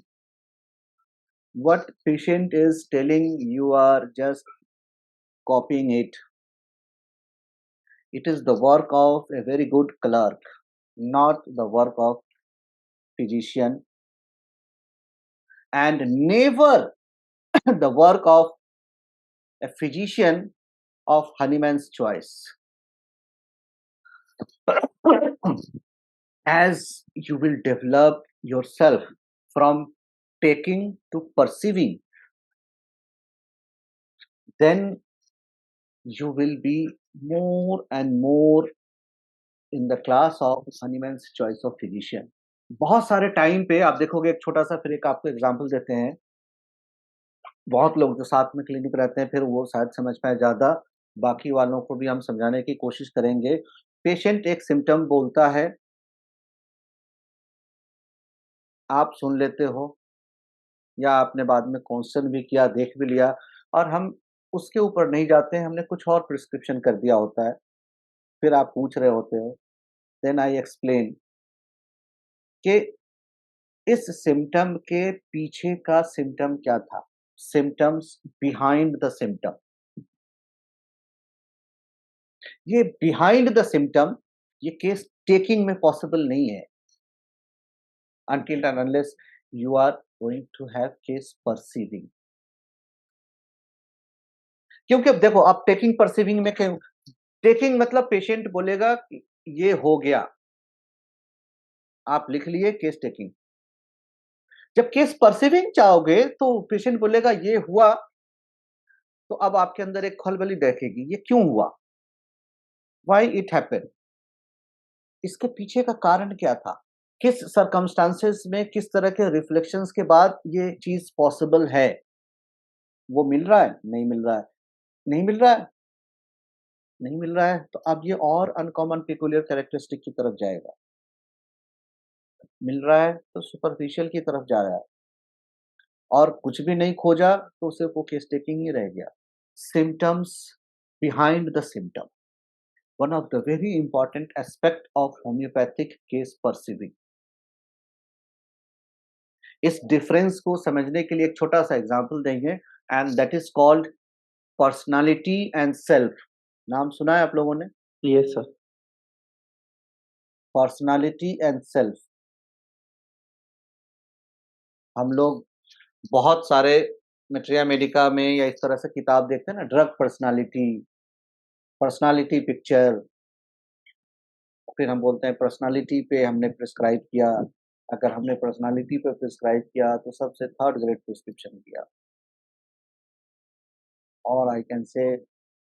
what patient is telling, you are just copying it. It is the work of a very good clerk, not the work of physician, and never the work of a physician of Honeyman's choice. As you will develop yourself from taking to perceiving, then you will be more and more in the class of Honeyman's choice of physician. बहुत सारे time पे आप देखोगे, एक छोटा सा फिर एक आपको एग्जांपल देते हैं। बहुत लोग जो साथ में क्लिनिक रहते हैं, फिर वो शायद समझ पाए ज़्यादा, बाकी वालों को भी हम समझाने की कोशिश करेंगे। पेशेंट एक सिम्टम बोलता है, आप सुन लेते हो, या आपने बाद में क्वेश्चन भी किया, देख भी लिया, और हम उसके ऊपर नहीं जाते हैं, हमने कुछ और प्रिस्क्रिप्शन कर दिया होता है। फिर आप पूछ रहे होते हो, देन आई एक्सप्लेन कि इस सिम्टम के पीछे का सिम्टम क्या था, सिम्टम्स बिहाइंड द सिम्टम। ये बिहाइंड द सिम्टम ये केस टेकिंग में पॉसिबल नहीं है, until and unless you are going to have case perceiving। क्योंकि अब देखो, आप टेकिंग परसीविंग में क्यों, टेकिंग मतलब पेशेंट बोलेगा कि ये हो गया, आप लिख लिए केस टेकिंग। जब केस परसीविंग चाहोगे तो पेशेंट बोलेगा ये हुआ, तो अब आपके अंदर एक खलबली बैठेगी, ये क्यों हुआ, व्हाई इट हैपेंड, इसके पीछे का कारण क्या था, किस सर्कमस्टांसेस में किस तरह के रिफ्लेक्शंस के बाद ये चीज पॉसिबल है। वो मिल रहा है, नहीं मिल रहा है, नहीं मिल रहा है, नहीं मिल रहा है, तो अब ये और अनकॉमन पेकुलियर कैरेक्टरिस्टिक की तरफ जाएगा। मिल रहा है तो सुपरफिशियल की तरफ जा रहा है, और कुछ भी नहीं खोजा तो सिर्फ वो केस टेकिंग ही रह गया। Symptoms behind the symptom, one of the very important aspect of homeopathic case perceiving. इस डिफरेंस को समझने के लिए एक छोटा सा एग्जांपल देंगे, and that is called personality and self. नाम सुना है आप लोगों ने? Yes, sir. Personality and self. हम लोग बहुत सारे मेट्रिया मेडिका में या इस तरह से किताब देखते हैं ना, ड्रग पर्सनालिटी, पर्सनालिटी पिक्चर, फिर हम बोलते हैं पर्सनालिटी पे हमने प्रिस्क्राइब किया। अगर हमने पर्सनालिटी पे प्रिस्क्राइब किया तो सबसे थर्ड ग्रेड प्रिस्क्रिप्शन किया, और आई कैन से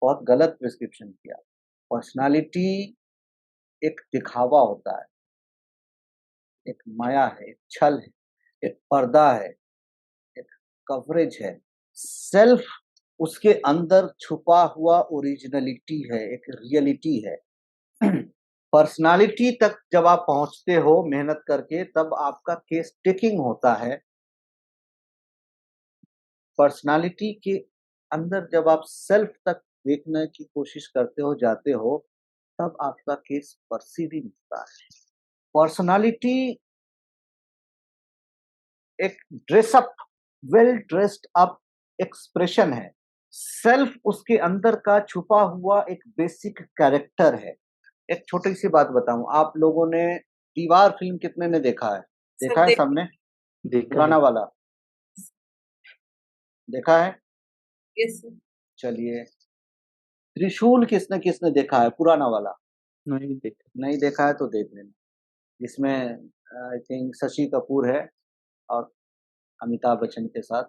बहुत गलत प्रिस्क्रिप्शन किया। पर्सनालिटी एक दिखावा होता है, एक माया है, एक छल है, एक पर्दा है, एक कवरेज है। सेल्फ उसके अंदर छुपा हुआ ओरिजिनलिटी है, एक रियलिटी है। पर्सनालिटी तक जब आप पहुंचते हो मेहनत करके, तब आपका केस टेकिंग होता है। पर्सनालिटी के अंदर जब आप सेल्फ तक देखने की कोशिश करते हो, जाते हो, तब आपका केस परसीव ही मिलता है। पर्सनालिटी एक dress up, well dressed up expression है। सेल्फ उसके अंदर का छुपा हुआ एक बेसिक कैरेक्टर है। एक छोटी सी बात बताऊं, आप लोगों ने दीवार फिल्म कितने ने देखा है? सर देखा है सबने? देखा पुराना है। वाला देखा है? Yes sir. चलिए, त्रिशूल किसने किसने देखा है? पुराना वाला नहीं देखा। नहीं देखा है तो देख लेना। जिसमें आई थिंक शशि कपूर है और अमिताभ बच्चन के साथ।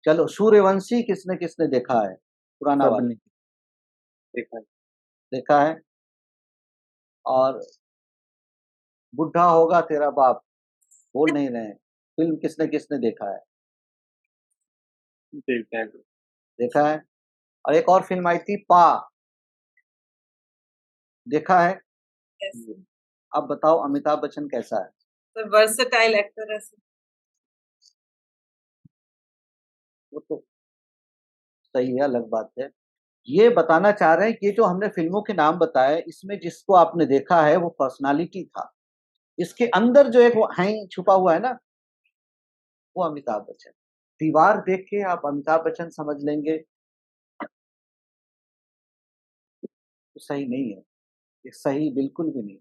चलो, सूर्यवंशी किसने किसने देखा है? पुराना वाला सबने देखा है? देखा है। और बुढ़ा होगा तेरा बाप, बोल नहीं रहे हैं, फिल्म किसने किसने देखा है? देखा है। देखा है। और एक और फिल्म आई थी पा, देखा है? Yes sir. अब बताओ अमिताभ बच्चन कैसा है? सर वर्सेटाइल एक्टर है सर। वो तो सही है, अलग बात है। ये बताना चाह रहे हैं कि ये जो हमने फिल्मों के नाम बताए, इसमें जिसको आपने देखा है वो पर्सनालिटी था। इसके अंदर जो एक वो है छुपा हुआ है ना, वो अमिताभ बच्चन। दीवार देख के आप अमिताभ बच्चन समझ लेंगे तो सही नहीं है। ये सही बिल्कुल भी नहीं।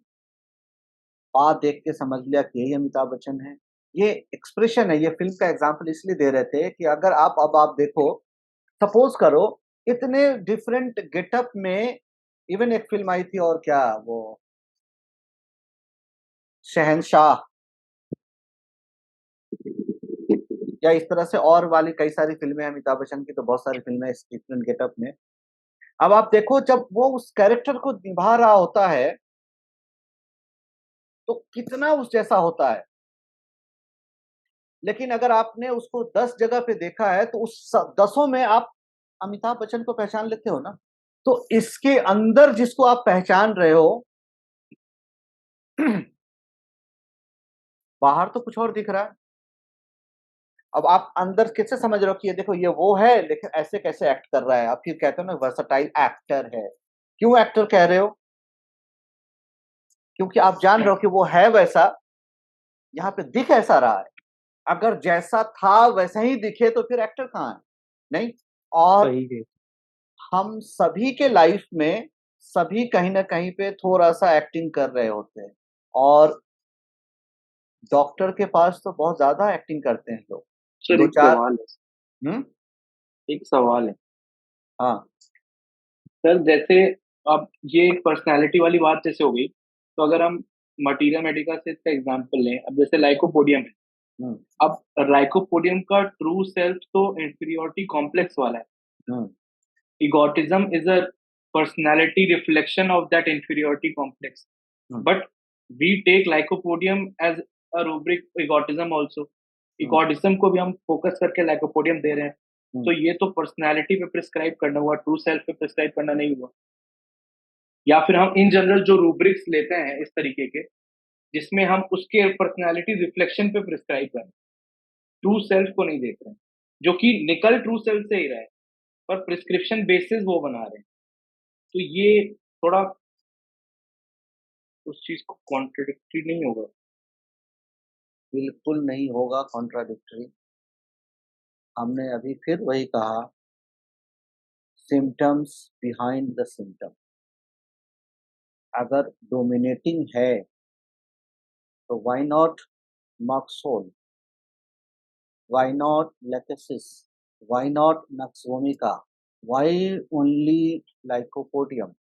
पा देख के समझ लिया कि यही अमिताभ बच्चन है। ये एक्सप्रेशन है। ये फिल्म का एग्जाम्पल इसलिए दे रहे थे कि अगर आप देखो, सपोज करो, इतने डिफरेंट गेटअप में, इवन एक फिल्म आई थी और क्या वो शहंशाह, या इस तरह से और वाली कई सारी फिल्में, अमिताभ बच्चन की तो बहुत सारी फिल्में इस डिफरेंट गेटअप में। अब आप देखो, जब वो उस कैरेक्टर को निभा रहा होता है तो कितना उस जैसा होता है। लेकिन अगर आपने उसको 10 जगह पे देखा है तो उस 10 में आप अमिताभ बच्चन को पहचान लेते हो ना। तो इसके अंदर जिसको आप पहचान रहे हो बाहर तो कुछ और दिख रहा है। अब आप अंदर कैसे समझ रहे हो कि ये देखो ये वो है, लेकिन ऐसे कैसे एक्ट कर रहा है? आप फिर कहते हो ना वर्सटाइल एक्टर है। क्यों एक्टर कह रहे हो? क्योंकि आप जान रहे हो कि वो है वैसा, यहाँ पे दिख ऐसा रहा है। अगर जैसा था वैसा ही दिखे तो फिर एक्टर कहाँ है? नहीं। और सही है। हम सभी के लाइफ में सभी कहीं ना कहीं पे थोड़ा सा एक्टिंग कर रहे होते हैं। और डॉक्टर के पास तो बहुत ज्यादा एक्टिंग करते हैं लोग। सर दो एक चार। सवाल है। हम्म। एक सवाल है हाँ। सर, जैसे अब ये पर्सनालिटी वाली बात जैसे हो गई, तो अगर हम मटीरियल मेडिका से इसका एग्जांपल लें, अब जैसे लाइकोपोडियम है। हम्म। अब लाइकोपोडियम का ट्रू सेल्फ तो इंफीरियोरिटी कॉम्प्लेक्स वाला है। हम्म। Egotism is a personality reflection of that inferiority complex. Hmm. But we take lycopodium as a rubric egotism also. Egotism को भी हम फोकस करके lycopodium दे रहे हैं, तो ये तो पर्सनालिटी पे प्रिस्क्राइब करना हुआ, ट्रू सेल्फ पे प्रिस्क्राइब करना नहीं हुआ। या फिर हम इन जनरल जो रूब्रिक्स लेते हैं इस तरीके के, जिसमें हम उसके पर्सनालिटी रिफ्लेक्शन पे प्रिस्क्राइब करें, ट्रू सेल्फ को नहीं देख रहे हैं, जो कि निकल ट्रू सेल्फ से ही रहा है, पर प्रिस्क्रिप्शन बेसिस वो बना रहे हैं। तो ये थोड़ा उस चीज को कॉन्ट्रडिक्टरी नहीं होगा? बिल्कुल नहीं होगा कॉन्ट्राडिक्टरी। हमने अभी फिर वही कहा, सिम्टम्स बिहाइंड द सिम्टम। अगर डोमिनेटिंग है तो why not merc sol, why not lachesis, why not nux vomica, why only lycopodium?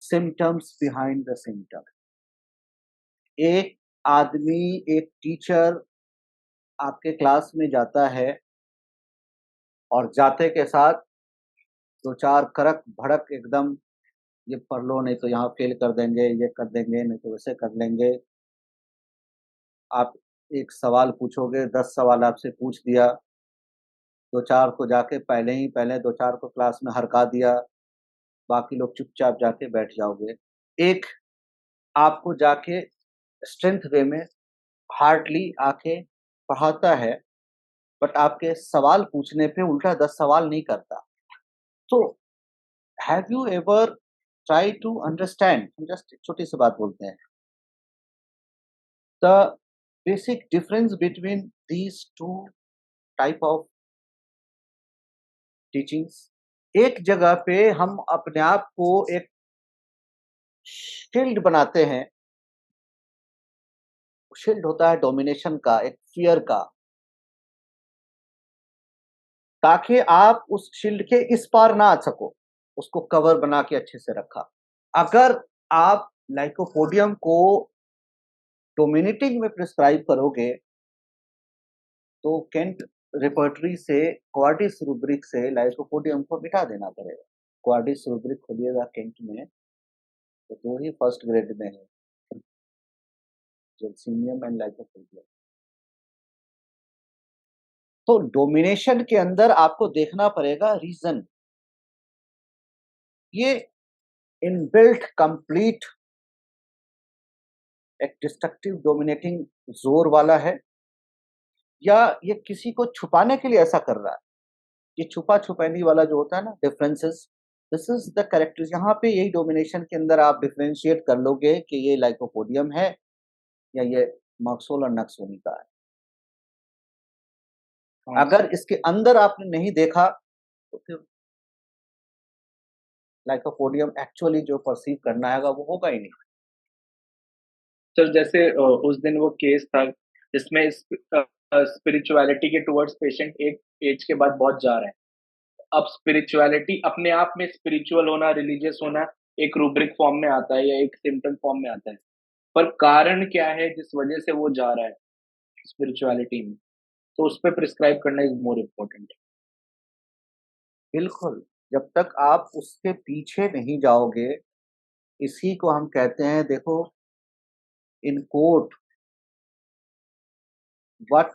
Symptoms behind the symptom. एक आदमी, एक टीचर आपके क्लास में जाता है और जाते के साथ दो चार कड़क भड़क एकदम, ये पढ़ लो नहीं तो यहाँ फेल कर देंगे, ये कर देंगे नहीं तो वैसे कर लेंगे। आप एक सवाल पूछोगे, 10 सवाल आपसे पूछ दिया, दो चार को जाके पहले दो चार को क्लास में हरका दिया, बाकी लोग चुपचाप जाके बैठ जाओगे। एक आपको जाके स्ट्रेंथ वे में हार्डली आके पढ़ाता है, बट आपके सवाल पूछने पे उल्टा 10 सवाल नहीं करता। तो have you ever try to understand, हम जस्ट छोटी सी बात बोलते हैं, the basic difference between these two type of teachings. एक जगह पे हम अपने आप को एक शील्ड बनाते हैं, शील्ड होता है डोमिनेशन का, एक फियर का, ताकि आप उस शील्ड के इस पार ना आ सको, उसको कवर बना के अच्छे से रखा। अगर आप लाइकोपोडियम को डोमिनेटिंग में प्रिस्क्राइब करोगे तो केंट रिपर्टरी से, क्वाड्रिस रूब्रिक से लाइकोपोडियम को मिटा देना पड़ेगा। क्वाड्रिस रूब्रिक खोलिएगा केंट में तो 2 ही फर्स्ट ग्रेड में है, जल्सीनियम एंड लाइकोपोडियम। तो डोमिनेशन के अंदर आपको देखना पड़ेगा रीजन। ये इनबिल्ट कंप्लीट एक डिस्ट्रक्टिव डोमिनेटिंग जोर वाला है, या ये किसी को छुपाने के लिए ऐसा कर रहा है। ये छुपा छुपैनी वाला जो होता है ना, differences, this is the character. यहाँ पे यही डोमिनेशन के अंदर आप डिफरेंशिएट कर लोगे कि ये लाइकोपोडियम है या ये मक्सोल और नक्सोनी का है। अगर इसके अंदर आपने नहीं देखा तो फिर लाइकोपोडियम एक्चुअली जो परसीव करना है वो होगा ही नहीं। सर जैसे उस दिन वो केस था जिसमें स्पिरिचुअलिटी के टुवर्ड्स पेशेंट एक एज के बाद बहुत जा रहे हैं। अब स्पिरिचुअलिटी अपने आप में, स्पिरिचुअल होना, रिलीजियस होना एक रूब्रिक फॉर्म में आता है या एक सिम्टम फॉर्म में आता है, पर कारण क्या है जिस वजह से वो जा रहा है स्पिरिचुअलिटी में, तो उस पर प्रिस्क्राइब करना इज मोर इम्पोर्टेंट। बिल्कुल, जब तक आप उसके पीछे नहीं जाओगे, इसी को हम कहते हैं, देखो in court, what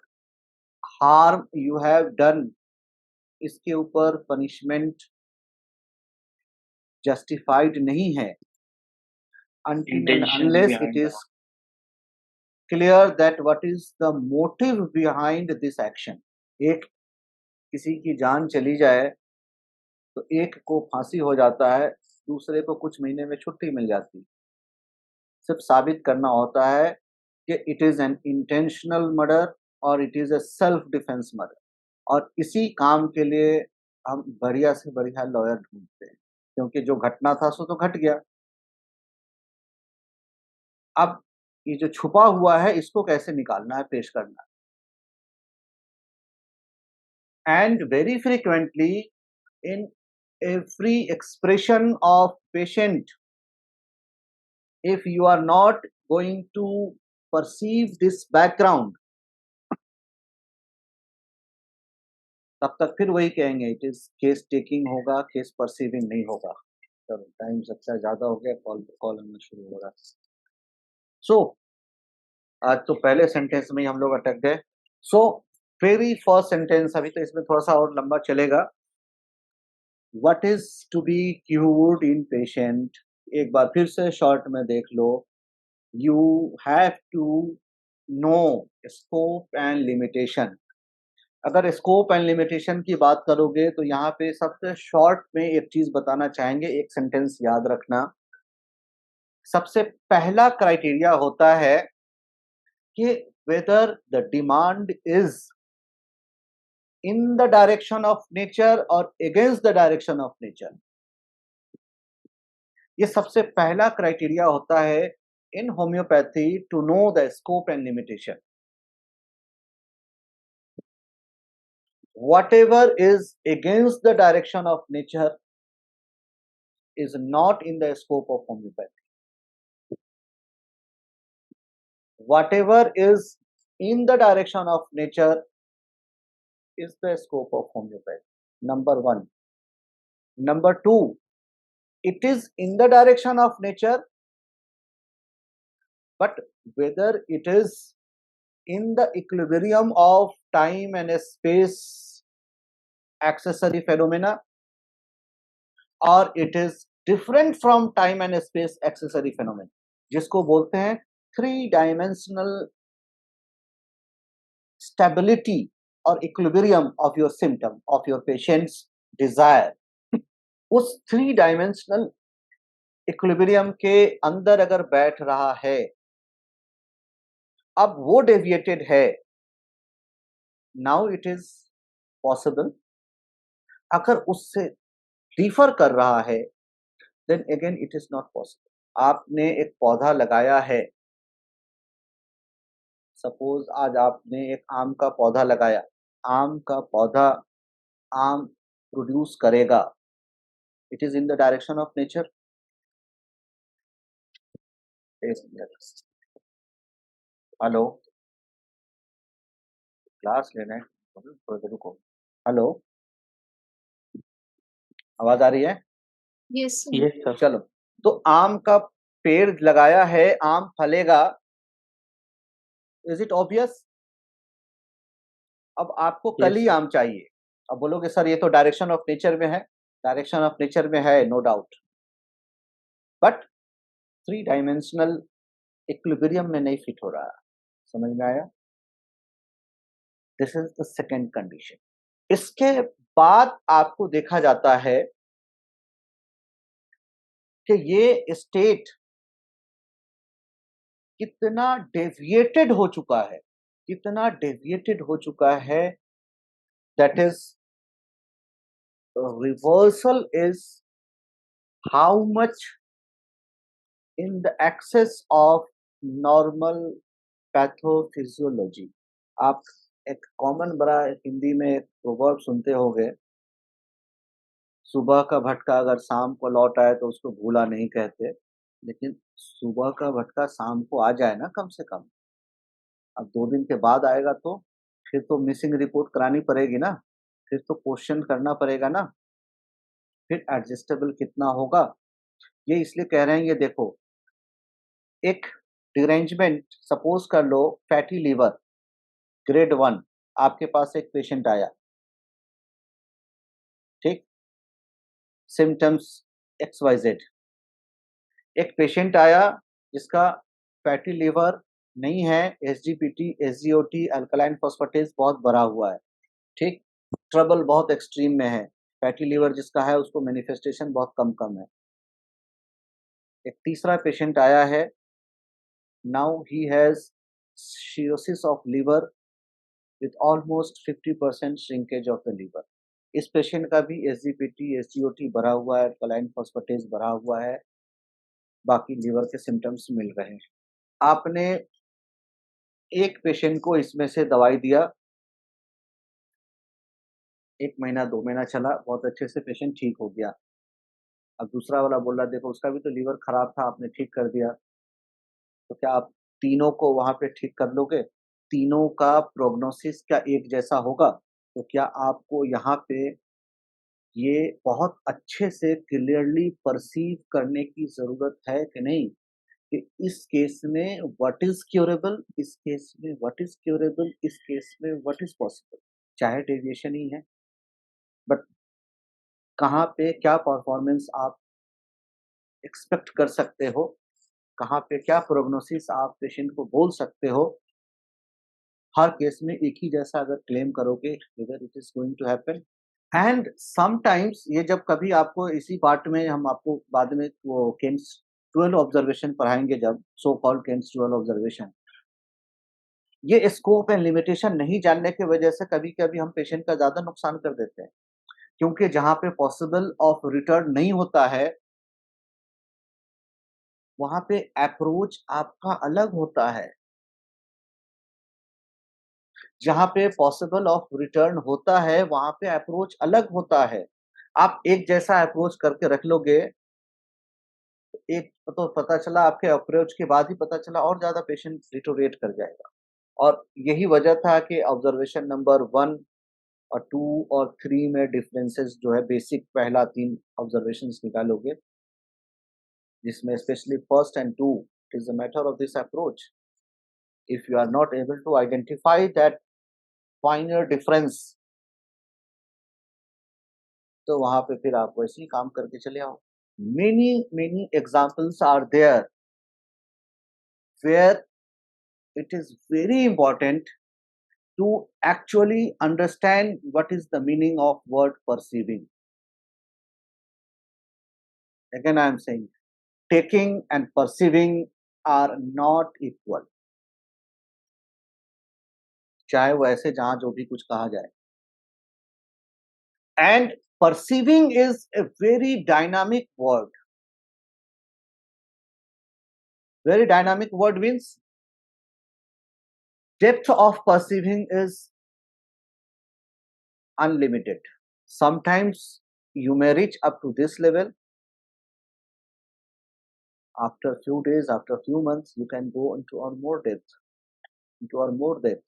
harm you have done, इसके ऊपर पनिशमेंट जस्टिफाइड नहीं है until and unless it is clear that what is the motive behind this action। एक किसी की जान चली जाए तो एक को फांसी हो जाता है, दूसरे को कुछ महीने में छुट्टी मिल जाती है। सिर्फ साबित करना होता है कि it is an intentional murder और it is a self defence murder, और इसी काम के लिए हम बढ़िया से बढ़िया लॉयर ढूंढते हैं, क्योंकि जो घटना था सो तो घट गया। अब ये जो छुपा हुआ है इसको कैसे निकालना है, पेश करना है। And very frequently in every expression of patient, if you are not going to perceive this background, तब तक फिर वही कहेंगे इट इज केस टेकिंग होगा, केस परसीविंग नहीं होगा। चलो टाइम सबसे ज्यादा हो गया, कॉल आना शुरू हो रहा। सो आज तो पहले सेंटेंस में ही हम लोग अटक गए। सो वेरी फर्स्ट सेंटेंस, अभी तो इसमें थोड़ा सा और लंबा चलेगा। What is to be cured in patient, एक बार फिर से शॉर्ट में देख लो। You have to know scope and limitation. अगर स्कोप एंड लिमिटेशन की बात करोगे तो यहाँ पे सबसे शॉर्ट में एक चीज बताना चाहेंगे, एक सेंटेंस याद रखना। सबसे पहला क्राइटेरिया होता है कि whether the demand is in the direction of nature और against the direction of nature. ये सबसे पहला क्राइटेरिया होता है in homoeopathy to know the scope and limitation. Whatever is against the direction of nature is not in the scope of homeopathy. Whatever is in the direction of nature is the scope of homeopathy. Number one. Number two, it is in the direction of nature, but whether it is in the equilibrium of time and space accessory phenomena, or it is different from time and space accessory phenomena, जिसको बोलते हैं 3 dimensional stability और equilibrium of your symptom of your patients desire उस 3 dimensional equilibrium के अंदर अगर बैठ रहा है, अब वो डेविएटेड है, नाउ इट इज पॉसिबल। अगर उससे डिफर कर रहा है, then again it is not possible. आपने एक पौधा लगाया है, सपोज आज आपने एक आम का पौधा लगाया, आम का पौधा आम प्रोड्यूस करेगा, it is in the direction of nature. Hello, class लेना है, थोड़ा देर रुको। हेलो, आवाज आ रही है? Yes, sir. Yes, sir. चलो, तो आम का पेड़ लगाया है, आम फलेगा, इज इट ऑब्वियस? अब आपको कल Yes, ही sir. आम चाहिए, अब बोलोगे सर ये तो डायरेक्शन ऑफ नेचर में है, डायरेक्शन ऑफ नेचर में है, no doubt, but 3 dimensional equilibrium में नहीं फिट हो रहा। समझ में आया? This is the second condition. इसके बाद आपको देखा जाता है कि ये स्टेट कितना डेविएटेड हो चुका है, कितना डेविएटेड हो चुका है, that is reversal is how much in the excess of normal pathophysiology। आप एक कॉमन बड़ा हिंदी में एक प्रोवर्ब सुनते होंगे, सुबह का भटका अगर शाम को लौट आए तो उसको भूला नहीं कहते, लेकिन सुबह का भटका शाम को आ जाए ना कम से कम, अब 2 दिन के बाद आएगा तो फिर तो मिसिंग रिपोर्ट करानी पड़ेगी ना, फिर तो क्वेश्चन करना पड़ेगा ना, फिर एडजस्टेबल कितना होगा। ये इसलिए कह रहे हैं, ये देखो एक डिरेंजमेंट, सपोज कर लो फैटी लीवर ग्रेड 1, आपके पास एक पेशेंट आया, ठीक, सिम्टम्स XYZ। एक पेशेंट आया जिसका फैटी लीवर नहीं है, SGPT SGOT अल्कलाइन फॉस्फेटेज बहुत बढ़ा हुआ है, ठीक, ट्रबल बहुत एक्सट्रीम में है, फैटी लीवर जिसका है उसको मैनिफेस्टेशन बहुत कम है। एक तीसरा पेशेंट आया है, now he has cirrhosis of liver with almost 50% shrinkage of the liver। इस पेशेंट का भी SGPT SGOT बढ़ा हुआ है, अल्कलाइन फॉस्फेटेज बढ़ा हुआ है, बाकी लीवर के सिम्टम्स मिल रहे हैं। आपने एक पेशेंट को इसमें से दवाई दिया, 1 महीना 2 महीना चला, बहुत अच्छे से पेशेंट ठीक हो गया। अब दूसरा वाला बोल रहा देखो उसका भी तो लीवर खराब था, आपने ठीक कर दिया, तो क्या आप तीनों को वहां पे ठीक कर लोगे? तीनों का प्रोग्नोसिस क्या एक जैसा होगा? तो क्या आपको यहाँ पे ये बहुत अच्छे से क्लियरली परसीव करने की जरूरत है कि नहीं, कि इस केस में व्हाट इज क्यूरेबल, इस केस में व्हाट इज क्यूरेबल, इस केस में व्हाट इज पॉसिबल, चाहे डेविएशन ही है, बट कहाँ पे क्या परफॉर्मेंस आप एक्सपेक्ट कर सकते हो, कहाँ पे क्या प्रोग्नोसिस आप पेशेंट को बोल सकते हो, हर केस में एक ही जैसा अगर क्लेम करोगे whether it is going to happen. And sometimes ये जब कभी आपको इसी पार्ट में हम आपको बाद में वो केन्स 12 ऑब्जर्वेशन पढ़ाएंगे, जब सो कॉल्ड केन्स 12 ऑब्जर्वेशन, ये स्कोप एंड लिमिटेशन नहीं जानने की वजह से कभी कभी हम पेशेंट का ज्यादा नुकसान कर देते हैं, क्योंकि जहां पे पॉसिबल ऑफ रिटर्न नहीं होता है वहां पे अप्रोच आपका अलग होता है, जहां पे पॉसिबल ऑफ रिटर्न होता है वहां पे अप्रोच अलग होता है। आप एक जैसा अप्रोच करके रख लोगे, एक तो पता चला आपके अप्रोच के बाद ही पता चला और ज्यादा पेशेंट डिटोरेट कर जाएगा। और यही वजह था कि ऑब्जर्वेशन नंबर 1 और 2 और 3 में डिफरेंसेस जो है बेसिक पहला 3 ऑब्जर्वेशंस निकालोगे, जिसमें specially first and 2 it is a matter of this approach. If you are not able to identify that finer difference, तो वहां पे फिर आप वैसे ही काम करके चले आओ। Many examples are there where it is very important to actually understand what is the meaning of word perceiving. Again, I am saying taking and perceiving are not equal. चाहे वो ऐसे जहां जो भी कुछ कहा जाए. And perceiving is a very dynamic word. Very dynamic word means depth of perceiving is unlimited. Sometimes you may reach up to this level. After a few days, after a few months, you can go into or more depth. Into or more depth.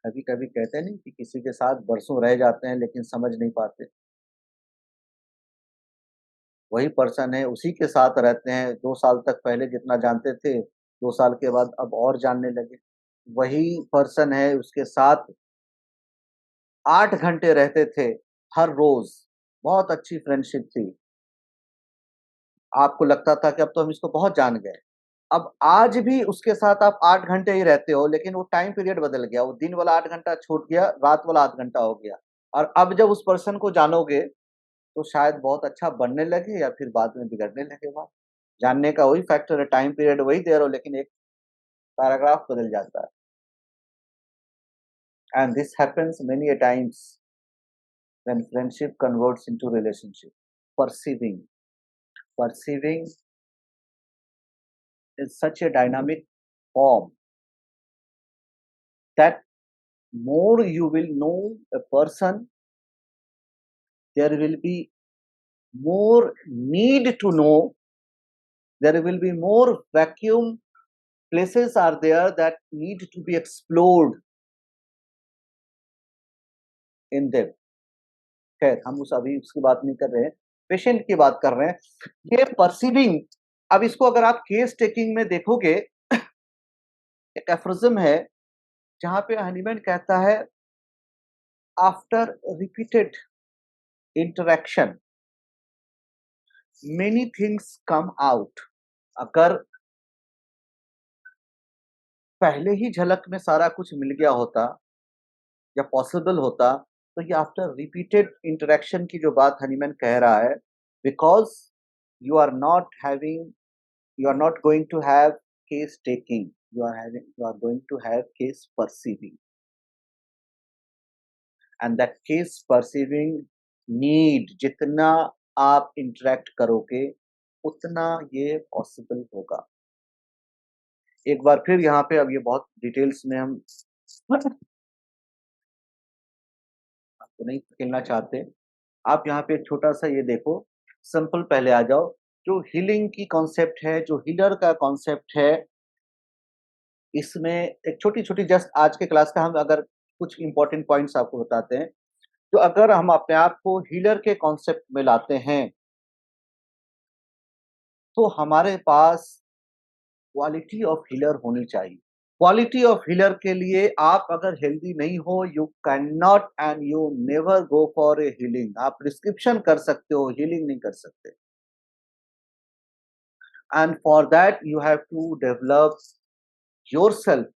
कभी कभी कहते हैं नहीं कि किसी के साथ बरसों रह जाते हैं लेकिन समझ नहीं पाते. वही पर्सन है, उसी के साथ रहते हैं, 2 साल तक पहले जितना जानते थे, 2 साल के बाद अब और जानने लगे. वही पर्सन है, उसके साथ 8 घंटे रहते थे हर रोज, बहुत अच्छी फ्रेंडशिप थी. आपको लगता था कि अब तो हम इसको बहुत जान गए. अब आज भी उसके साथ आप 8 घंटे ही रहते हो, लेकिन वो टाइम पीरियड बदल गया. वो दिन वाला 8 घंटा छूट गया, रात वाला 8 घंटा हो गया. और अब जब उस पर्सन को जानोगे तो शायद बहुत अच्छा बनने लगे या फिर बाद में बिगड़ने लगे. बात जानने का वही फैक्टर है, टाइम पीरियड वही दे रहे हो, लेकिन एक पैराग्राफ बदल जाता है. And this happens many a times when friendship converts into relationship. Perceiving is such a dynamic form that more you will know a person, there will be more need to know, there will be more vacuum places are there that need to be explored in them. खैर, हम अभी उसकी बात नहीं कर रहे हैं, patient की बात कर रहे हैं. ये परसीविंग, अब इसको अगर आप केस टेकिंग में देखोगे, एक एफ्रोजिम है जहां पे हनीमैन कहता है after repeated interaction many things come out. अगर पहले ही झलक में सारा कुछ मिल गया होता या पॉसिबल होता, तो ये आफ्टर रिपीटेड इंटरेक्शन की जो बात हनीमैन कह रहा है, because you are not going to have case taking, you are going to have case perceiving, and that case perceiving need जितना आप इंटरेक्ट करोगे उतना ये पॉसिबल होगा. एक बार फिर यहाँ पे, अब ये बहुत डिटेल्स में हम आपको नहीं खेलना चाहते. आप यहाँ पे छोटा सा ये देखो, सिंपल पहले आ जाओ. जो हीलिंग की कॉन्सेप्ट है, जो हीलर का कॉन्सेप्ट है, इसमें एक छोटी छोटी जस्ट आज के क्लास का हम अगर कुछ इंपॉर्टेंट पॉइंट्स आपको बताते हैं. तो अगर हम अपने आप को हीलर के कॉन्सेप्ट में लाते हैं तो हमारे पास क्वालिटी ऑफ हीलर होनी चाहिए. क्वालिटी ऑफ हीलर के लिए आप अगर हेल्दी नहीं हो, you can not and you never go for a healing. आप प्रिस्क्रिप्शन कर सकते हो, हीलिंग नहीं कर सकते. And for that you have to develop yourself.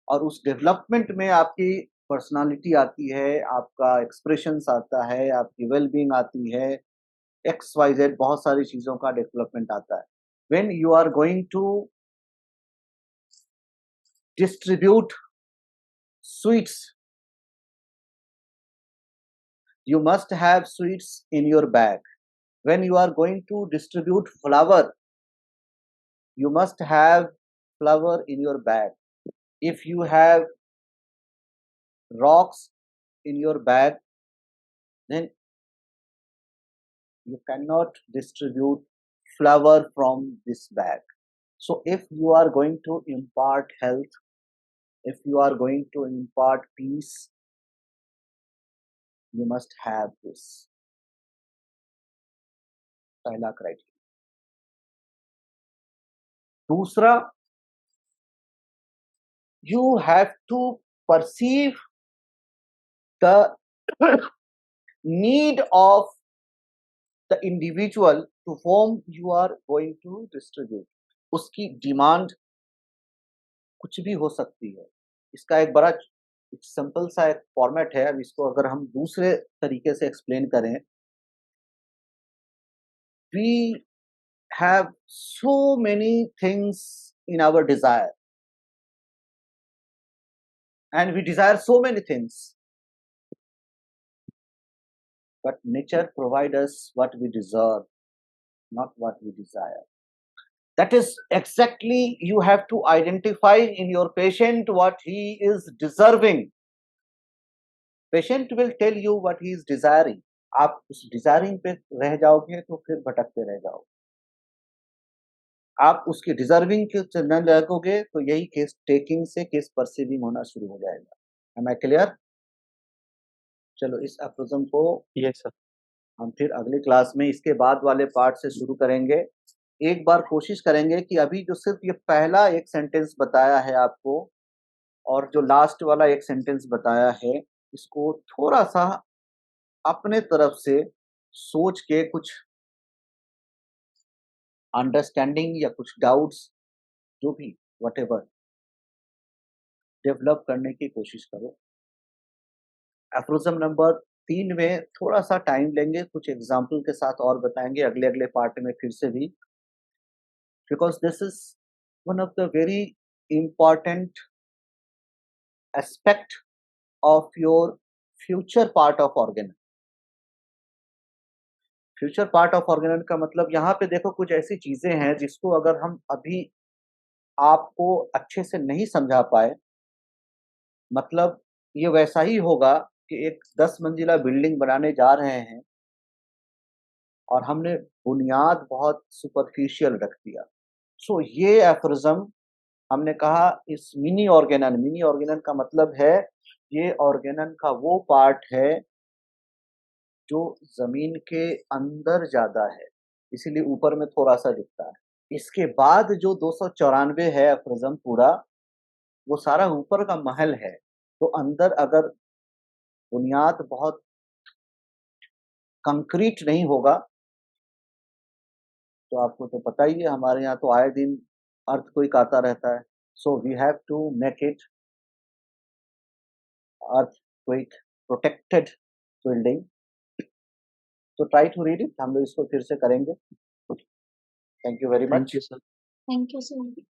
और उस डेवलपमेंट में आपकी पर्सनालिटी आती है, आपका एक्सप्रेशंस आता है, आपकी वेलबींग आती है, XYZ बहुत सारी चीजों का डेवलपमेंट आता है. When you are going to distribute sweets, you must have sweets in your bag. When you are going to distribute flour, you must have flour in your bag. If you have rocks in your bag, then you cannot distribute flour from this bag. So if you are going to impart health, if you are going to impart peace, you must have this. पहला criteria. दूसरा, you have to perceive the need of the individual to whom you are going to distribute. उसकी demand कुछ भी हो सकती है. इसका एक बड़ा एक सिंपल सा एक फॉर्मेट है। अब इसको अगर हम दूसरे तरीके से एक्सप्लेन करें, we have so many things in our desire and we desire so many things, but nature provides us what we deserve, not what we desire. That is exactly, you have to identify in your patient what he is deserving. Patient will tell you what he is desiring. आप उस desiring पे रह जाओगे तो फिर भटकते रह जाओगे। आप उसकी डिजर्विंग के न लगोगे तो यही केस टेकिंग से केस परसीविंग होना शुरू हो जाएगा। Am I clear? चलो इस अप्रोजम को यस सर। हम फिर अगली क्लास में इसके बाद वाले पार्ट से शुरू करेंगे। एक बार कोशिश करेंगे कि अभी जो सिर्फ ये पहला एक सेंटेंस बताया है आपको और जो लास्ट वाला एक सेंटेंस बताया है, इसको थोड़ा सा अपने तरफ से सोच के कुछ अंडरस्टैंडिंग या कुछ डाउट्स जो भी व्हाटएवर डेवलप करने की कोशिश करो। एप्रोजम नंबर 3 में थोड़ा सा टाइम लेंगे, कुछ एग्जाम्पल के साथ और बताएंगे अगले अगले पार्ट में फिर से भी, because this is one of the very important aspect of your future part of organ। Future part of Organon का मतलब यहाँ पे देखो कुछ ऐसी चीजें हैं जिसको अगर हम अभी आपको अच्छे से नहीं समझा पाए, मतलब ये वैसा ही होगा कि एक 10 मंजिला बिल्डिंग बनाने जा रहे हैं और हमने बुनियाद बहुत सुपरफिशियल रख दिया। सो ये एफरिज्म हमने कहा इस मिनी ऑर्गेनन का मतलब है ये ऑर्गेनन का वो पार्ट है जो जमीन के अंदर ज्यादा है, इसीलिए ऊपर में थोड़ा सा दिखता है। इसके बाद जो 294 है एफरिज्म पूरा, वो सारा ऊपर का महल है। तो अंदर अगर बुनियाद बहुत कंक्रीट नहीं होगा तो आपको तो पता ही है, हमारे यहाँ तो आए दिन अर्थक्वेक आता रहता है। So we have to make it earthquake protected building. तो ट्राई टू रीड इट, हम लोग इसको फिर से करेंगे। Thank you very much. Thank you sir. Thank you so much.